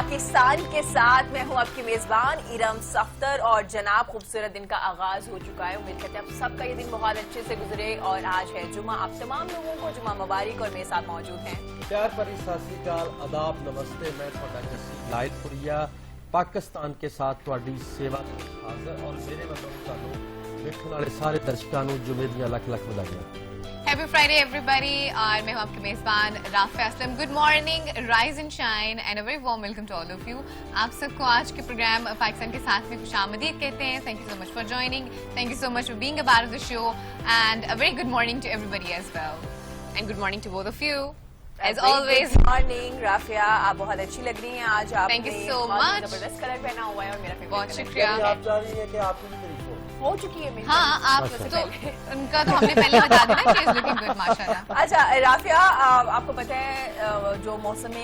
پاکستان کے ساتھ میں ہوں آپ کی میزبان ارم سفتر اور جناب خوبصورت دن کا آغاز ہو چکا ہے. امید کرتے ہیں آپ سب کا یہ دن بہت اچھے سے گزرے اور آج ہے جمعہ. آپ تمام لوگوں کو جمعہ مبارک اور میرے ساتھ موجود ہیں. پیار بھری ست سری اکال آداب نمستے. میں تھوڑا جسی لائل پوریا پاکستان کے ساتھ تھوڑی سیوا حاضر اور میرے والوں تانوں دیکھنے والے سارے درشکاں نوں جمعے دیاں لکھ لکھ بدھائیاں. ہیپی فرائیڈے ایوری بڈی اور میں ہوں آپ کے میزبان Rafay Aslam. Good morning, rise and shine and a very warm welcome to all of you. آپ سب کو آج کے پروگرام پاکستان کے ساتھ میں خوش آمدید کہتے ہیں. Thank you so much for joining, thank you so much for being a part of the show and a very good morning to everybody as well and good morning to both of you. As always. Good morning, Rafia. آپ بہت اچھی لگ رہی ہیں آج. آپ Thank you so much. زبردست colour پہنا ہوا ہے اور میرا فیوریٹ بہت کلر شکریہ. آپ چاہ رہی ہیں کہ آپ کی بھی تعریف ہو چکی ہے میری. ہاں آپ تو ان کا تو ہم نے پہلے بتا دیا شی از لوکنگ گڈ ماشاءاللہ. اچھا رافعہ, آپ کو پتہ ہے جو موسم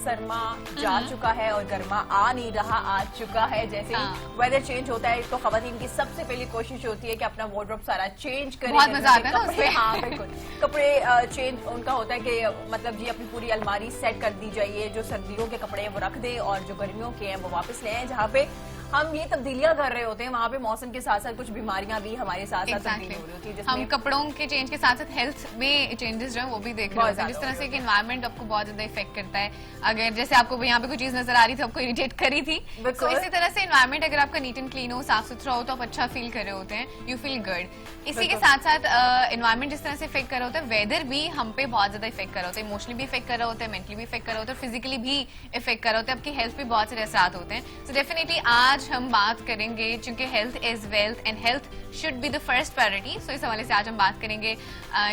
سرما جا چکا ہے اور گرما آ نہیں رہا, آ چکا ہے. جیسے ویدر چینج ہوتا ہے تو خواتین کی سب سے پہلی کوشش ہوتی ہے کہ اپنا وارڈروب سارا چینج کریں. بہت مزہ آتا ہے نا اس میں. ہاں بالکل, کپڑے چینج ان کا ہوتا ہے کہ مطلب جی اپنی پوری الماری سیٹ کر دی جائیے. جو سردیوں کے کپڑے ہیں وہ رکھ دیں اور جو گرمیوں کے ہیں وہ واپس لے آئیں. جہاں پہ ہم یہ تبدیلیاں کر رہے ہوتے ہیں وہاں پہ موسم کے ساتھ ساتھ کچھ بیماریاں بھی ہمارے ساتھ ساتھ تبدیل ہو رہی ہوتی ہیں. ہم کپڑوں کے چینج کے ساتھ ساتھ ہیلتھ میں چینجز جو ہیں وہ بھی دیکھ رہے ہوتے ہیں. جس طرح سے کہ انوائرمنٹ آپ کو بہت زیادہ افیکٹ کرتا ہے. اگر جیسے آپ کو یہاں پہ کوئی چیز نظر آ رہی تھی آپ کو اریٹیٹ کری تھی, تو اسی طرح سے انوائرمنٹ اگر آپ کا نیٹ اینڈ کلین ہو, صاف ستھرا ہو, تو آپ اچھا فیل کر رہے ہوتے ہیں, یو فیل گڈ. اسی کے ساتھ ساتھ انوائرمنٹ جس طرح سے افیکٹ کر رہا ہوتا ہے, ویدر بھی ہم پہ بہت زیادہ افیکٹ کر رہا ہوتا ہے. ایموشنلی بھی افیکٹ کر رہا ہوتا ہے, مینٹلی بھی افیکٹ کر رہا ہوتا ہے, فزیکلی بھی افیکٹ کر رہا ہوتا ہے. آپ کی ہیلتھ پہ بہت سارے اثرات ہوتے ہیں. سو ڈیفینیٹلی آج ہم بات کریں گے, چونکہ health is wealth and health should be the first priority. So اس حوالے سے آج ہم بات کریں گے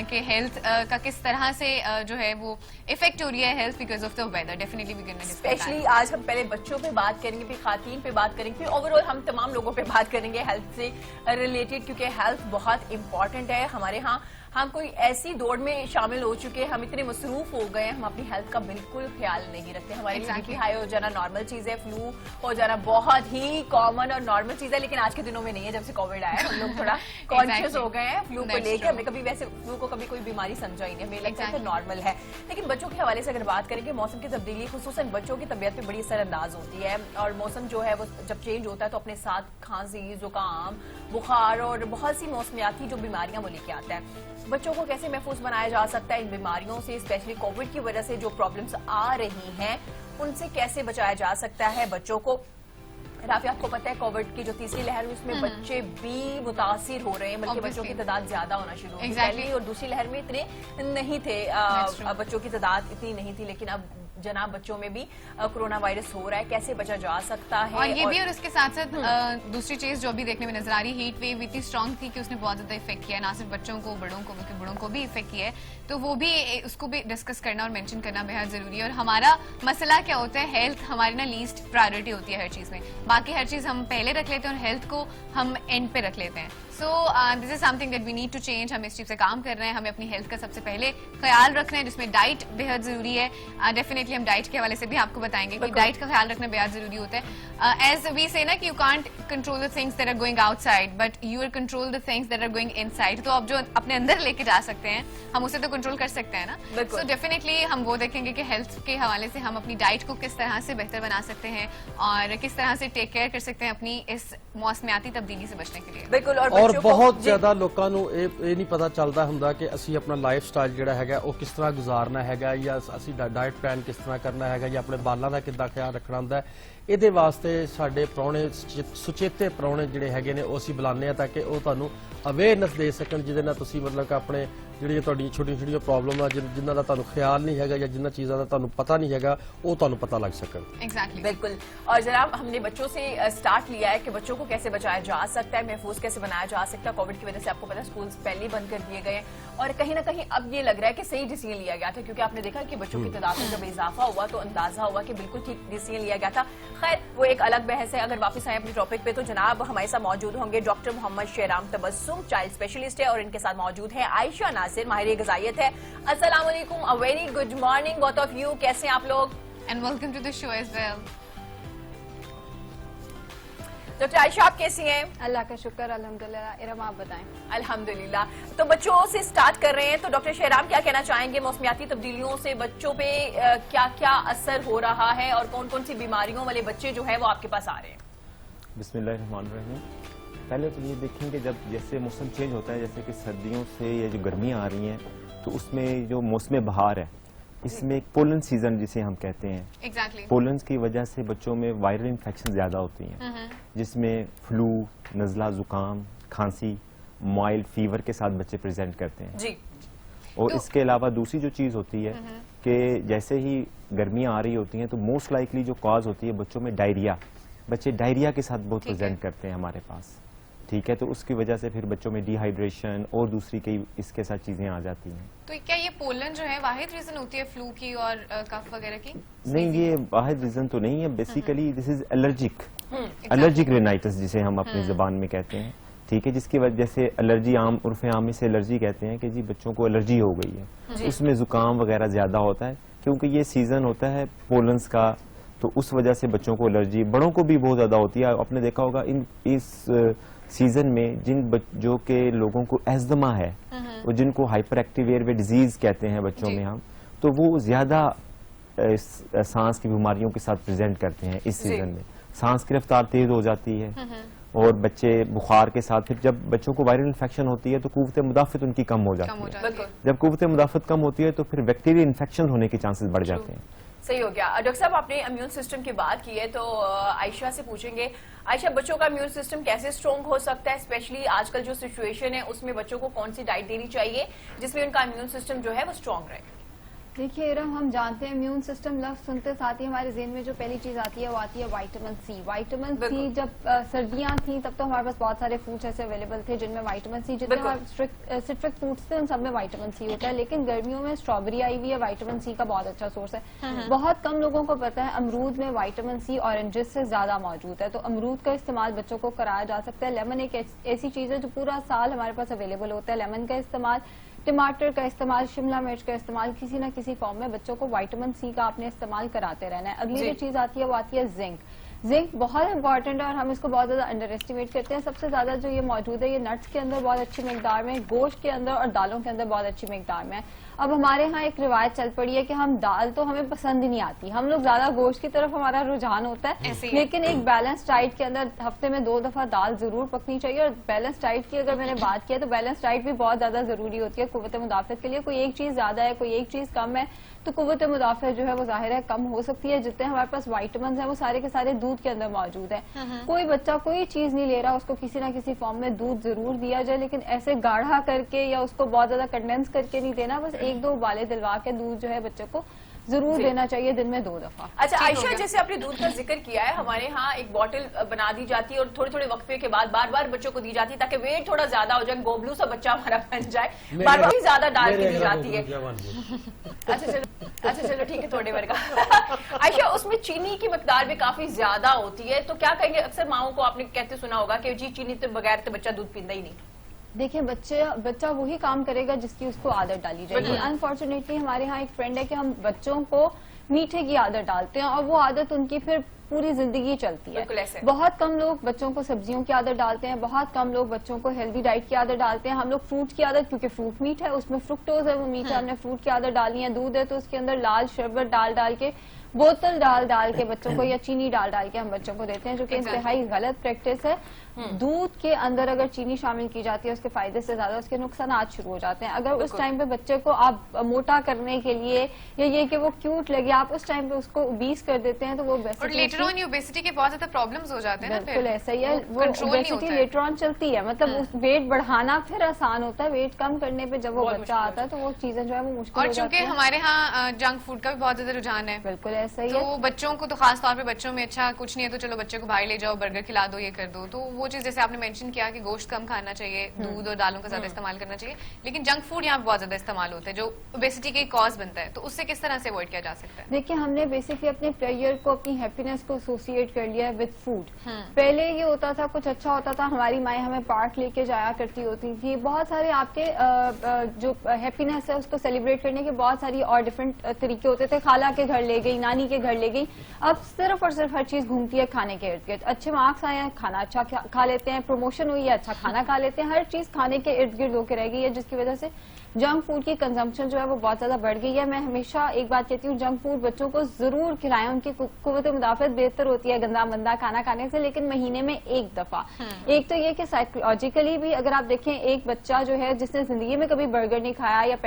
کہ ہیلتھ کا کس طرح سے جو ہے وہ افیکٹ ہو رہی ہے health because of the weather. Definitely we can discuss. Especially آج ہم پہلے بچوں پہ بات کریں گے, پھر خواتین پہ بات کریں گے, پھر اوور آل ہم تمام لوگوں پہ بات کریں گے ہیلتھ سے ریلیٹڈ, کیونکہ ہیلتھ بہت امپورٹنٹ ہے ہمارے ہاں. ہم کوئی ایسی دوڑ میں شامل ہو چکے, ہم اتنے مصروف ہو گئے, ہم اپنی ہیلتھ کا بالکل خیال نہیں رکھتے. ہمارے لیے بی پی ہائی ہو جانا نارمل چیز ہے, فلو ہو جانا بہت ہی کامن اور نارمل چیز ہے, لیکن آج کے دنوں میں نہیں ہے. جب سے کووڈ آیا ہم لوگ تھوڑا کانشیس ہو گئے ہیں فلو کو لے کے. ہم نے کبھی ویسے فلو کو کبھی کوئی بیماری سمجھا ہی نہیں, ہمیں لگتا ہے کہ نارمل ہے. لیکن بچوں کے حوالے سے اگر بات کریں کہ موسم کی تبدیلی خصوصاً بچوں کی طبیعت پہ بڑی اثر انداز ہوتی ہے, اور موسم جو ہے وہ جب چینج ہوتا ہے تو اپنے ساتھ کھانسی, زکام, بخار اور بہت سی موسمیاتی جو بیماریاں وہ لے کے آتا ہے. بچوں کو کیسے محفوظ بنایا جا سکتا ہے ان بیماریوں سے, اسپیشلی کووڈ کی وجہ سے جو پرابلمس آ رہی ہیں ان سے کیسے بچایا جا سکتا ہے بچوں کو؟ رافعہ آپ کو پتہ ہے کووڈ کی جو تیسری لہر اس میں بچے بھی متاثر ہو رہے ہیں, بلکہ بچوں کی تعداد زیادہ ہونا شروع ہو گئی. پہلی اور دوسری لہر میں اتنے نہیں تھے, بچوں کی تعداد اتنی نہیں تھی, لیکن اب جناب بچوں میں بھی کرونا وائرس ہو رہا ہے. کیسے بچا جا سکتا ہے؟ اور یہ بھی, اور اس کے ساتھ ساتھ دوسری چیز جو ابھی دیکھنے میں نظر آ رہی, ہیٹ ویو اتنی اسٹرانگ تھی کہ اس نے بہت زیادہ افیکٹ کیا ہے, نہ صرف بچوں کو, بڑوں کو, بلکہ بڑوں کو بھی افیکٹ کیا ہے. تو وہ بھی, اس کو بھی ڈسکس کرنا اور مینشن کرنا بہت ضروری ہے. اور ہمارا مسئلہ کیا ہوتا ہے, ہیلتھ ہماری نا لیسٹ پرائرٹی ہوتی ہے ہر چیز میں. باقی ہر چیز ہم پہلے رکھ لیتے ہیں اور ہیلتھ کو ہم اینڈ پہ رکھ لیتے ہیں. So this is something that we need to change. ہم اس چیز سے کام کر رہے ہیں. ہمیں اپنی ہیلتھ کا سب سے پہلے خیال رکھنا ہے, جس میں ڈائٹ بہت ضروری ہے. ڈیفینیٹلی ہم ڈائٹ کے حوالے سے بھی آپ کو بتائیں گے کہ ڈائٹ کا خیال رکھنا بہت ضروری ہوتا ہے. ایز وی سے نا کہ you can't control the things that are going outside, but you are control the things that are going inside. تو آپ جو اپنے اندر لے کے جا سکتے ہیں ہم اسے تو کنٹرول کر سکتے ہیں نا. سو ڈیفینیٹلی ہم وہ دیکھیں گے کہ ہیلتھ کے حوالے سے ہم اپنی ڈائٹ کو کس طرح سے بہتر بنا سکتے ہیں اور کس طرح سے ٹیک کیئر کر سکتے ہیں اپنی اس موسمیاتی تبدیلی سے بچنے کے لیے. بالکل. اور بہت زیادہ لوکاں نوں یہ نہیں پتا چلتا ہوندا کہ اسی اپنا لائف سٹائل جڑا ہے وہ کس طرح گزارنا ہے, یا اسی ڈائٹ پلان کس طرح کرنا ہے, یا اپنے بالاں دا کداں خیال رکھنا ہوندا ہے. ਇਹਦੇ ਵਾਸਤੇ ਸਾਡੇ ਪ੍ਰਾਹੁਣੇ ਸੁਚੇਤੇ ਪ੍ਰਾਹੁਣੇ ਜਿਹੜੇ ਹੈਗੇ ਨੇ ਉਹ ਅਸੀਂ ਬੁਲਾਉਂਦੇ ਆ ਤਾਂ ਕਿ ਉਹ ਤੁਹਾਨੂੰ ਅਵੇਅਰਨੈਸ ਦੇ ਸਕਣ, ਜਿਹਦੇ ਨਾਲ ਤੁਸੀਂ ਮਤਲਬ ਕਿ ਆਪਣੇ ਜਿਹੜੀਆਂ ਤੁਹਾਡੀਆਂ ਛੋਟੀਆਂ ਛੋਟੀਆਂ ਪ੍ਰੋਬਲਮ ਆ ਜਿਨ੍ਹਾਂ ਦਾ ਤੁਹਾਨੂੰ ਖਿਆਲ ਨਹੀਂ ਹੈਗਾ ਜਾਂ ਜਿਨ੍ਹਾਂ ਚੀਜ਼ਾਂ ਦਾ ਤੁਹਾਨੂੰ ਪਤਾ ਨਹੀਂ ਹੈਗਾ ਉਹ ਤੁਹਾਨੂੰ ਪਤਾ ਲੱਗ ਸਕਣ. ایگزیکٹلی بالکل. اور جناب ہم نے بچوں سے سٹارٹ لیا ہے کہ بچوں کو کیسے بچایا جا سکتا ہے, محفوظ کیسے بنایا جا سکتا ہے. کووڈ کی وجہ سے آپ کو پتا ہے اسکولز پہلے ہی بند کر دیے گئے ہیں, اور کہیں نہ کہیں اب یہ لگ رہا ہے کہ صحیح ڈیسیژن لیا گیا تھا, کیونکہ آپ نے دیکھا کہ بچوں کی تعداد میں جب اضافہ ہوا تو اندازہ ہوا کہ بالکل ٹھیک ڈیسیژن لیا گیا تھا. خیر وہ ایک الگ بحث ہے. اگر واپس آئیں اپنے ٹاپک پہ تو جناب ہمارے ساتھ موجود ہوں گے ڈاکٹر محمد شہرام تبسم, چائلڈ اسپیشلسٹ ہے, اور ان کے ساتھ موجود ہیں عائشہ ناصر, ماہر غذائیت ہے. السلام علیکم, a very good morning both of you. کیسے ہیں آپ لوگ؟ And welcome to the show as well. Doctor Ayesha आप कैसी हैं? अल्लाह का शुक्र अल्हम्दुलिल्लाह। इरम आप बताएं। अल्हम्दुलिल्लाह। तो बच्चों से स्टार्ट कर रहे हैं, तो डॉक्टर शहराम क्या कहना चाहेंगे मौसमियाती तब्दीलियों से बच्चों पे क्या क्या असर हो रहा है और कौन कौन सी बीमारियों वाले बच्चे जो है वो आपके पास आ रहे हैं? बिस्मिल्लाहिर्रहमानिर्रहीम। पहले तो ये देखेंगे जब जैसे मौसम चेंज होता है, जैसे कि सर्दियों से ये जो गर्मियाँ आ रही हैं, तो उसमें जो मौसम बहार है, इसमें एक पोलन सीजन जिसे हम कहते हैं, एग्जैक्टली पोलन की वजह से बच्चों में वायरल इन्फेक्शन ज्यादा होती हैं, जिसमें फ्लू, नज़ला, जुकाम, खांसी, माइल्ड फीवर के साथ बच्चे प्रेजेंट करते हैं। जी। और तो- इसके अलावा दूसरी जो चीज होती है कि जैसे ही गर्मियां आ रही होती हैं तो मोस्ट लाइकली जो कॉज होती है बच्चों में डायरिया, बच्चे डायरिया के साथ बहुत ठीक है। प्रेजेंट करते हैं हमारे पास, ठीक है। तो उसकी वजह से फिर बच्चों में डिहाइड्रेशन और दूसरी कई इसके साथ चीजें आ जाती हैं। तो क्या ये पोलन जो है वाहिद रीजन होती है फ्लू की और कफ वगैरह की? नहीं, ये वाहिद रीजन तो नहीं है, basically this is allergic rhinitis जिसे हम अपनी जबान में कहते हैं, ठीक है, जिसकी वजह से एलर्जी, आम उर्फ आमी से एलर्जी कहते हैं कि जी बच्चों को एलर्जी हो गई है, उसमें जुकाम वगैरह ज्यादा होता है क्योंकि ये सीजन होता है पोलन्स का, तो उस वजह से बच्चों को एलर्जी, बड़ों को भी बहुत ज्यादा होती है। आपने देखा होगा इस सीजन में जो के लोगों को एस्थमा है और जिनको हाइपर एक्टिव एयरवे डिजीज कहते हैं बच्चों में हम, तो वो ज्यादा सांस की बीमारियों के साथ प्रेजेंट करते हैं इस सीजन में। सांस की रफ्तार तेज हो जाती है और बच्चे बुखार के साथ, फिर जब बच्चों को वायरल इन्फेक्शन होती है तो कुव्वत मुदाफित उनकी कम हो जाती है। बिल्कुल जब कुव्वत मुदाफित कम होती है तो फिर बैक्टीरियल इन्फेक्शन होने के चांसेस बढ़ जाते हैं। सही हो गया। डॉक्टर साहब आपने इम्यून सिस्टम की बात की है, तो आयशा से पूछेंगे, आयशा बच्चों का इम्यून सिस्टम कैसे स्ट्रॉन्ग हो सकता है, स्पेशली आजकल जो सिचुएशन है उसमें बच्चों को कौन सी डाइट देनी चाहिए जिसमें उनका इम्यून सिस्टम जो है वो स्ट्रॉन्ग रहे? देखिए इरम, हम जानते हैं इम्यून सिस्टम लफ्ज सुनते साथ ही हमारे ज़हन में जो पहली चीज आती है वो आती है विटामिन सी। विटामिन सी जब सर्दियां थी तब तो हमारे पास बहुत सारे फ्रूट्स ऐसे अवेलेबल थे जिनमें विटामिन सी, जितने सिट्रिक फ्रूट्स थे उन सब में विटामिन सी होता है, लेकिन गर्मियों में स्ट्रॉबेरी आई हुई है, विटामिन सी का बहुत अच्छा सोर्स है। बहुत कम लोगों को पता है अमरूद में विटामिन सी ऑरेंजेस से ज्यादा मौजूद है, तो अमरूद का इस्तेमाल बच्चों को कराया जा सकता है। लेमन एक ऐसी चीज है जो पूरा साल हमारे पास अवेलेबल होता है, लेमन का इस्तेमाल, टमाटर का इस्तेमाल, शिमला मिर्च का इस्तेमाल, किसी न किसी फॉर्म में बच्चों को विटामिन सी का आपने इस्तेमाल कराते रहना है। अगली जो चीज आती है वो आती है जिंक। जिंक बहुत इंपॉर्टेंट है और हम इसको बहुत ज्यादा अंडर एस्टिमेट करते हैं। सबसे ज्यादा जो ये मौजूद है ये नट्स के अंदर बहुत अच्छी मिकदार में, गोश्त के अंदर और दालों के अंदर बहुत अच्छी मिकदार में है। अब हमारे यहाँ एक रिवायत चल पड़ी है कि हम दाल तो हमें पसंद ही नहीं आती, हम लोग ज्यादा गोश्त की तरफ हमारा रुझान होता है, लेकिन एक बैलेंस डाइट के अंदर हफ्ते में 2 दफा दाल जरूर पकनी चाहिए। और बैलेंस डाइट की अगर मैंने बात की है तो बैलेंस डाइट भी बहुत ज्यादा जरूरी होती है कुव्वत मुदाफित के लिए। कोई एक चीज ज्यादा है, कोई एक चीज कम है, तो कुव्वत मुदाफित जो है वो जाहिर है कम हो सकती है। जितने हमारे पास विटामिन है वो सारे के सारे दूध के अंदर मौजूद है। कोई बच्चा कोई चीज नहीं ले रहा, उसको किसी ना किसी फॉर्म में दूध जरूर दिया जाए, लेकिन ऐसे गाढ़ा करके या उसको बहुत ज्यादा कंडेंस करके नहीं देना, बस 1-2 उबाले दिलवा के दूध जो है बच्चे को जरूर देना चाहिए दिन में 2 दफा। अच्छा आयशा, जैसे आपने दूध का जिक्र किया है, हमारे यहाँ एक बॉटल बना दी जाती है और थोड़े थोड़े वक्फे के बाद बार बार बच्चों को दी जाती है ताकि वेट थोड़ा ज्यादा हो जाए, गोबलू सा बच्चा हमारा बन जाए, बार बार ज्यादा डाल के दी जाती है। अच्छा चलो ठीक है, थोड़े वर्ग आयशा, उसमें चीनी की मकदार भी काफी ज्यादा होती है, तो क्या कहेंगे? अक्सर माओं को आपने कहते सुना होगा कि जी चीनी तो बगैर तो बच्चा दूध पीता ही नहीं। देखिए बच्चा वही काम करेगा जिसकी उसको आदत डाली जाएगी। अनफॉर्चुनेटली हमारे यहाँ एक ट्रेंड है कि हम बच्चों को मीठे की आदत डालते हैं और वो आदत उनकी फिर पूरी जिंदगी चलती है। बहुत कम लोग बच्चों को सब्जियों की आदत डालते हैं, बहुत कम लोग बच्चों को हेल्दी डाइट की आदत डालते हैं। हम लोग फ्रूट की आदत, क्योंकि फ्रूट मीठ है, उसमें फ्रुक्टोज है, वो मीठा, हमने फ्रूट की आदत डाली है। दूध है तो उसके अंदर लाल शरबत डाल के, बोतल डाल के बच्चों को या चीनी डाल के हम बच्चों को देते हैं, जो कि इंतहाई गलत प्रैक्टिस है। दूध के अंदर अगर चीनी शामिल की जाती है उसके फायदे से ज्यादा उसके नुकसान शुरू हो जाते हैं। अगर उस टाइम पे बच्चे को आप मोटा करने के लिए या ये कि वो क्यूट लगे, आप उस टाइम पे उसको ओबीस कर देते हैं तो वो लेटर ऑन ओबेसिटी के बहुत ज्यादा प्रॉब्लम्स हो जाते हैं। बिल्कुल ऐसा ही है, वो ओबेसिटी लेटर ऑन चलती है, मतलब वेट बढ़ाना फिर आसान होता है, वेट कम करने पे जब वो बच्चा आता है तो वो चीजें जो है वो मुश्किल और चूंकि हमारे यहाँ जंक फूड का भी बहुत ज्यादा रुझान है। बिल्कुल ऐसा ही है। तो बच्चों को तो खास तौर पे बच्चों में अच्छा कुछ नहीं है तो चलो बच्चे को बाहर ले जाओ, बर्गर खिला दो, ये कर दो, तो वो चीज जैसे आपने मेंशन किया कि गोश्त कम खाना चाहिए, दूध और दालों का ज्यादा इस्तेमाल करना चाहिए, लेकिन जंक फूड यहाँ बहुत ज्यादा इस्तेमाल होता है जो ओबेसिटी के कॉज बनता है, तो उससे किस तरह से अवॉइड किया जा सकता है? देखिए हमने बेसिकली अपने प्लेयर को, अपनी हैप्पीनेस को एसोसिएट कर लिया है विद फूड। पहले ये होता था, कुछ अच्छा होता था, हमारी माएँ हमें पार्क लेके जाया करती होती थी, बहुत सारे आपके जो हैप्पीनेस है उसको सेलिब्रेट करने के बहुत सारी और डिफरेंट तरीके होते थे। खाला के घर ले गई, नानी के घर ले गई, अब सिर्फ और सिर्फ हर चीज घूमती है खाने के इर्द गिर्द। अच्छे मार्क्स आए हैं, खाना अच्छा खा लेते हैं, प्रमोशन हुई है, अच्छा खाना खा लेते हैं, हर चीज खाने के इर्द गिर्द होकर रह गई है, जिसकी वजह से जंक फूड की कंजम्पशन जो है वो बहुत ज्यादा बढ़ गई है। मैं हमेशा एक बात कहती हूँ, जंक फूड बच्चों को जरूर खिलाएं, उनकी कुव्वत मुदाफत बेहतर होती है गंदा मंदा खाना खाने से, लेकिन महीने में एक दफा। एक तो ये कि साइकोलॉजिकली भी अगर आप देखें, एक बच्चा जो है जिसने जिंदगी में कभी बर्गर नहीं खाया या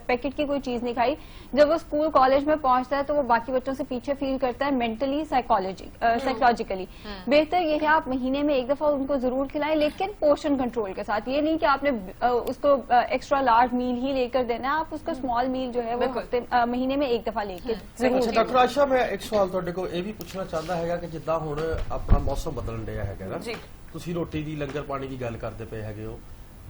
पैकेट की कोई चीज नहीं खाई, जब वो स्कूल कॉलेज में पहुंचता है तो वो बाकी बच्चों से पीछे फील करता है मेंटली साइकोलॉजिकली। बेहतर ये है आप महीने में एक दफा उनको जरूर खिलाएं, लेकिन पोर्शन कंट्रोल के साथ। ये नहीं कि आपने उसको एक्स्ट्रा लार्ज मील ही लेकर देना है, आप उसको स्मॉल मील जो है वो हफ्ते महीने में एक दफा लेके जरूर। ਅੱਛਾ ਡਾਕਟਰ ਆਸ਼ਾ, ਮੈਂ ਇੱਕ ਸਵਾਲ ਤੁਹਾਡੇ ਕੋਲ ਇਹ ਵੀ ਪੁੱਛਣਾ ਚਾਹੁੰਦਾ ਹੈਗਾ ਕਿ ਜਿੱਦਾਂ ਹੁਣ ਆਪਣਾ ਮੌਸਮ ਬਦਲਣ ਡਿਆ ਹੈਗਾ ਨਾ, ਜੀ ਤੁਸੀਂ ਰੋਟੀ ਦੀ ਲੰਗਰ ਪਾਣੀ ਦੀ ਗੱਲ ਕਰਦੇ ਪਏ ਹੈਗੇ ਹੋ,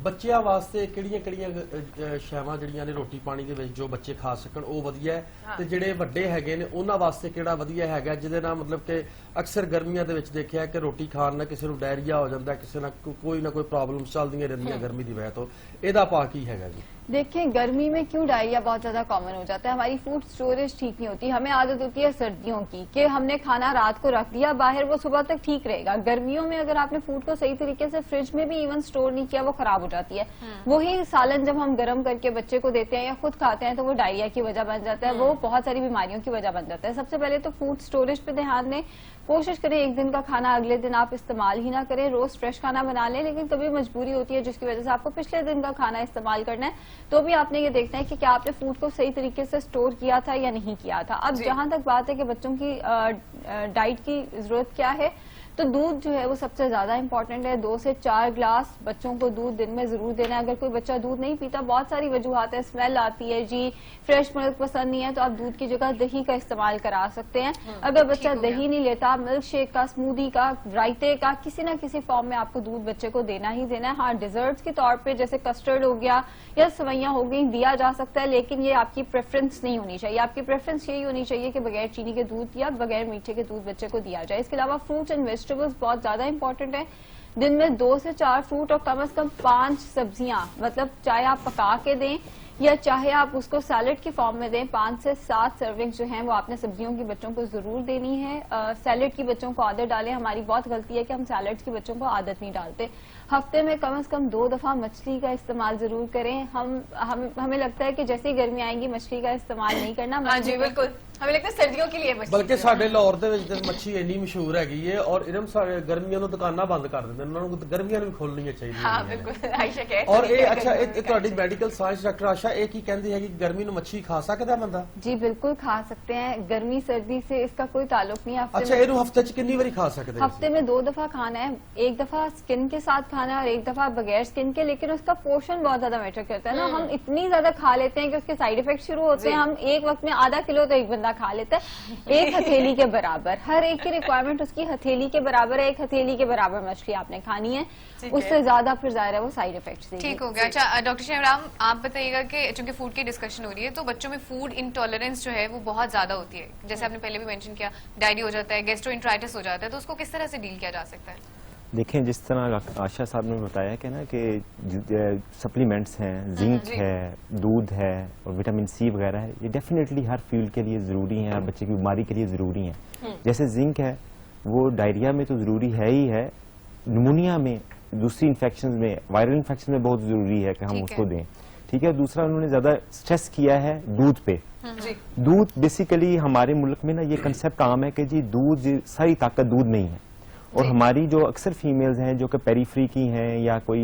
ਬੱਚਿਆਂ ਵਾਸਤੇ ਕਿਹੜੀਆਂ ਸ਼ੈਵਾਂ ਜਿਹੜੀਆਂ ਨੇ ਰੋਟੀ ਪਾਣੀ ਦੇ ਵਿੱਚ ਜੋ ਬੱਚੇ ਖਾ ਸਕਣ ਉਹ ਵਧੀਆ ਹੈ, ਤੇ ਜਿਹੜੇ ਵੱਡੇ ਹੈਗੇ ਨੇ ਉਹਨਾਂ ਵਾਸਤੇ ਕਿਹੜਾ ਵਧੀਆ ਹੈਗਾ, ਜਿਹਦੇ ਨਾਲ ਮਤਲਬ ਕਿ ਅਕਸਰ ਗਰਮੀਆਂ ਦੇ ਵਿੱਚ ਦੇਖਿਆ ਕਿ ਰੋਟੀ ਖਾਣ ਨਾਲ ਕਿਸੇ ਨੂੰ ਡਾਇਰੀਆ ਹੋ ਜਾਂਦਾ, ਕਿਸੇ ਨਾਲ ਕੋਈ ਨਾ ਕੋਈ ਪ੍ਰੋਬਲਮਸ ਚੱਲਦੀਆਂ ਰਹਿੰਦੀਆਂ ਗਰਮੀ ਦੀ ਵਜ੍ਹਾ ਤੋਂ, ਇਹਦਾ ਪਾ ਕੀ ਹੈਗਾ ਜੀ? देखिए, गर्मी में क्यों डायरिया बहुत ज्यादा कॉमन हो जाता है, हमारी फूड स्टोरेज ठीक नहीं होती। हमें आदत होती है सर्दियों की कि हमने खाना रात को रख दिया बाहर, वो सुबह तक ठीक रहेगा। गर्मियों में अगर आपने फूड को सही तरीके से फ्रिज में भी इवन स्टोर नहीं किया, वो खराब हो जाती है। वही सालन जब हम गर्म करके बच्चे को देते हैं या खुद खाते हैं तो वो डायरिया की वजह बन जाता है, वो बहुत सारी बीमारियों की वजह बन जाता है। सबसे पहले तो फूड स्टोरेज पे ध्यान दें, कोशिश करें एक दिन का खाना अगले दिन आप इस्तेमाल ही ना करें, रोज फ्रेश खाना बना लें, लेकिन कभी मजबूरी होती है जिसकी वजह से आपको पिछले दिन का खाना इस्तेमाल करना है, तो भी आपने ये देखना है कि क्या आपने फूड को सही तरीके से स्टोर किया था या नहीं किया था। अब जहां तक बात है कि बच्चों की डाइट की जरूरत क्या है, तो दूध जो है वो सबसे ज्यादा इंपॉर्टेंट है। 2 से 4 ग्लास बच्चों को दूध दिन में जरूर देना है। अगर कोई बच्चा दूध नहीं पीता, बहुत सारी वजूहत है, स्मेल आती है जी, फ्रेश मिल्क पसंद नहीं है, तो आप दूध की जगह दही का इस्तेमाल करा सकते हैं। अगर बच्चा दही नहीं लेता, मिल्क शेक का, स्मूदी का, रायते का, किसी ना किसी फॉर्म में आपको दूध बच्चे को देना ही देना है। हाँ, डिजर्ट्स के तौर पे जैसे कस्टर्ड हो गया या सवैयां हो गई दिया जा सकता है, लेकिन ये आपकी प्रेफरेंस नहीं होनी चाहिए। आपकी प्रेफरेंस यही होनी चाहिए कि बगैर चीनी के दूध या बगैर मीठे के दूध बच्चे को दिया जाए। इसके अलावा फ्रूट्स एंड वेजिटेबल्स बहुत ज्यादा इंपॉर्टेंट है। दिन में 2 से 4 फ्रूट और कम से कम 5 सब्जियां, मतलब चाहे आप पका के दें या चाहे आप उसको सैलेड की फॉर्म में दें, 5 से 7 सर्विंग जो हैं वो आपने सब्जियों की बच्चों को जरूर देनी है। सैलेड की बच्चों को आदत डालें। हमारी बहुत गलती है कि हम सैलेड की बच्चों को आदत नहीं डालते। हफ्ते में कम से कम 2 दफा मछली का इस्तेमाल जरूर करें। हमें लगता है कि जैसे ही गर्मी आएंगी मछली का इस्तेमाल नहीं करना। हाँ जी बिल्कुल, हमें लगता है सर्दियों के लिए मछली। ਬਲਕਿ ਸਾਡੇ ਲਾਹੌਰ ਦੇ ਵਿੱਚ ਤੇ ਮੱਛੀ ਇੰਨੀ ਮਸ਼ਹੂਰ ਹੈਗੀ ਹੈ ਔਰ ਇਹਨਾਂ ਸਾਰੇ ਗਰਮੀਆਂ ਨੂੰ ਦੁਕਾਨਾਂ ਬੰਦ ਕਰ ਦਿੰਦੇ ਨੇ, ਉਹਨਾਂ ਨੂੰ ਗਰਮੀਆਂ ਨੂੰ ਵੀ ਖੋਲਣੀਆਂ ਚਾਹੀਦੀਆਂ हाँ बिल्कुल, आयशा कह ਔਰ ਇਹ ਅੱਛਾ ਇਹ ਤੁਹਾਡੀ ਮੈਡੀਕਲ ਸਾਇੰਸ ਡਾਕਟਰ ਆਸ਼ਾ ਇਹ ਕੀ ਕਹਿੰਦੀ ਹੈ ਕਿ ਗਰਮੀ ਨੂੰ ਮੱਛੀ ਖਾ ਸਕਦਾ ਬੰਦਾ? जी बिल्कुल खा सकते हैं, गर्मी सर्दी से इसका कोई ताल्लुक नहीं है। ਅੱਛਾ ਇਹਨੂੰ ਹਫਤੇ 'ਚ ਕਿੰਨੀ ਵਾਰੀ ਖਾ ਸਕਦੇ हफ्ते में 2 दफा खाना है, एक दफा स्किन के साथ खाना है और एक दफा बगैर स्किन के, लेकिन उसका पोर्शन बहुत ज्यादा मैटर करता है ना। हम इतनी ज्यादा खा लेते हैं कि उसके साइड इफेक्ट शुरू होते हैं। हम एक वक्त में आधा किलो तो एक बंदा खा लेता है, एक हथेली के बराबर। हर एक की रिक्वायरमेंट उसकी हथेली के बराबर है। एक हथेली के बराबर मछली आपने खानी है, उससे ज्यादा फिर जाहिर है वो साइड इफेक्ट देगी। ठीक हो गया। अच्छा डॉक्टर शहराम, आप बताइएगा कि चूंकि फूड की डिस्कशन हो रही है तो बच्चों में फूड इंटॉलरेंस जो है वो बहुत ज्यादा होती है, जैसे आपने पहले भी मेंशन किया, डायरिया हो जाता है, गैस्ट्रोइंट्राइटिस हो जाता है, तो उसको किस तरह से डील किया जा सकता है? देखें, जिस तरह आशा साहब ने बताया कि ना कि सप्लीमेंट्स हैं, जिंक है, दूध है और विटामिन सी वगैरह है, ये डेफिनेटली हर फील्ड के लिए ज़रूरी है, हर बच्चे की बीमारी के लिए ज़रूरी है। जैसे जिंक है वो डायरिया में तो ज़रूरी है ही है, निमोनिया में, दूसरी इन्फेक्शन में, वायरल इन्फेक्शन में बहुत ज़रूरी है कि हम उसको दें। ठीक है। दूसरा उन्होंने ज़्यादा स्ट्रेस किया है दूध पे। दूध बेसिकली हमारे मुल्क में ना ये कंसेप्ट आम है कि जी दूध, सारी ताकत दूध नहीं है, और हमारी जो अक्सर फीमेल्स हैं जो कि पेरीफ्री की हैं या कोई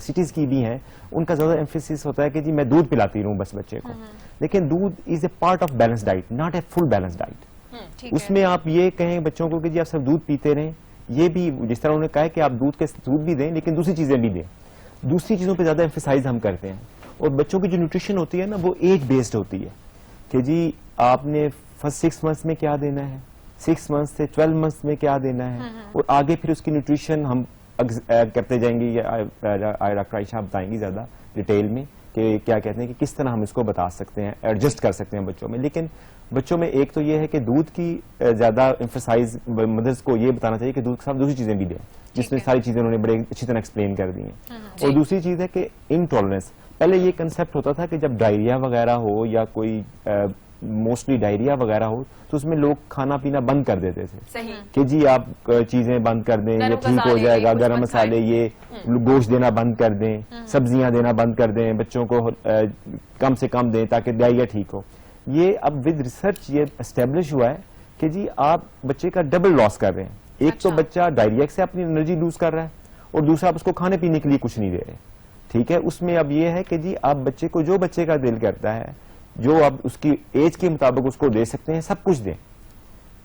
सिटीज की भी हैं, उनका ज्यादा एम्फेसिस होता है कि जी मैं दूध पिलाती रहूं बस बच्चे को। लेकिन दूध is a part of balance diet, not a full balance diet. उसमें आप ये कहें बच्चों को कि जी आप सब दूध पीते रहें, ये भी जिस तरह उन्होंने कहा है कि आप दूध भी दें लेकिन दूसरी चीजें भी दें, दूसरी चीजों पे ज्यादा एम्फेसाइज हम करते हैं। और बच्चों की जो न्यूट्रिशन होती है ना वो एज बेस्ड होती है कि जी आपने फर्स्ट 6 मंथ्स में क्या देना है, 6 मंथ्स से 12 मंथ्स में क्या देना है, और आगे फिर उसकी न्यूट्रिशन हम करते जाएंगे। डॉक्टर आयशा बताएंगी ज्यादा डिटेल में कि क्या कहते हैं कि किस तरह हम इसको बता सकते हैं, एडजस्ट कर सकते हैं बच्चों में। लेकिन बच्चों में एक तो ये है कि दूध की ज्यादा एम्फेसाइज मदर्स को ये बताना चाहिए कि दूध के साथ दूसरी चीजें भी दें, जिसमें सारी चीजें उन्होंने बड़े अच्छी तरह एक्सप्लेन कर दी हैं। और दूसरी चीज है कि इनटॉलरेंस, पहले ये कंसेप्ट होता था कि जब डायरिया वगैरह हो या कोई موسٹلی ڈائریا وغیرہ ہو تو اس میں لوگ کھانا پینا بند کر دیتے تھے صحیح کہ جی آپ چیزیں بند کر دیں، یہ ٹھیک ہو جائے گا، گرم مسالے یہ گوشت دینا بند کر دیں، سبزیاں دینا بند کر دیں، بچوں کو کم سے کم دیں تاکہ ڈائریا ٹھیک ہو. یہ اب ود ریسرچ یہ اسٹیبلش ہوا ہے کہ جی آپ بچے کا ڈبل لاس کر رہے ہیں. ایک تو بچہ ڈائریا سے اپنی انرجی لوز کر رہا ہے اور دوسرا آپ اس کو کھانے پینے کے لیے کچھ نہیں دے رہے. ٹھیک ہے، اس میں اب یہ ہے کہ جی آپ بچے کو جو بچے کا دل کرتا ہے، جو آپ اس کی ایج کے مطابق اس کو دے سکتے ہیں سب کچھ دیں.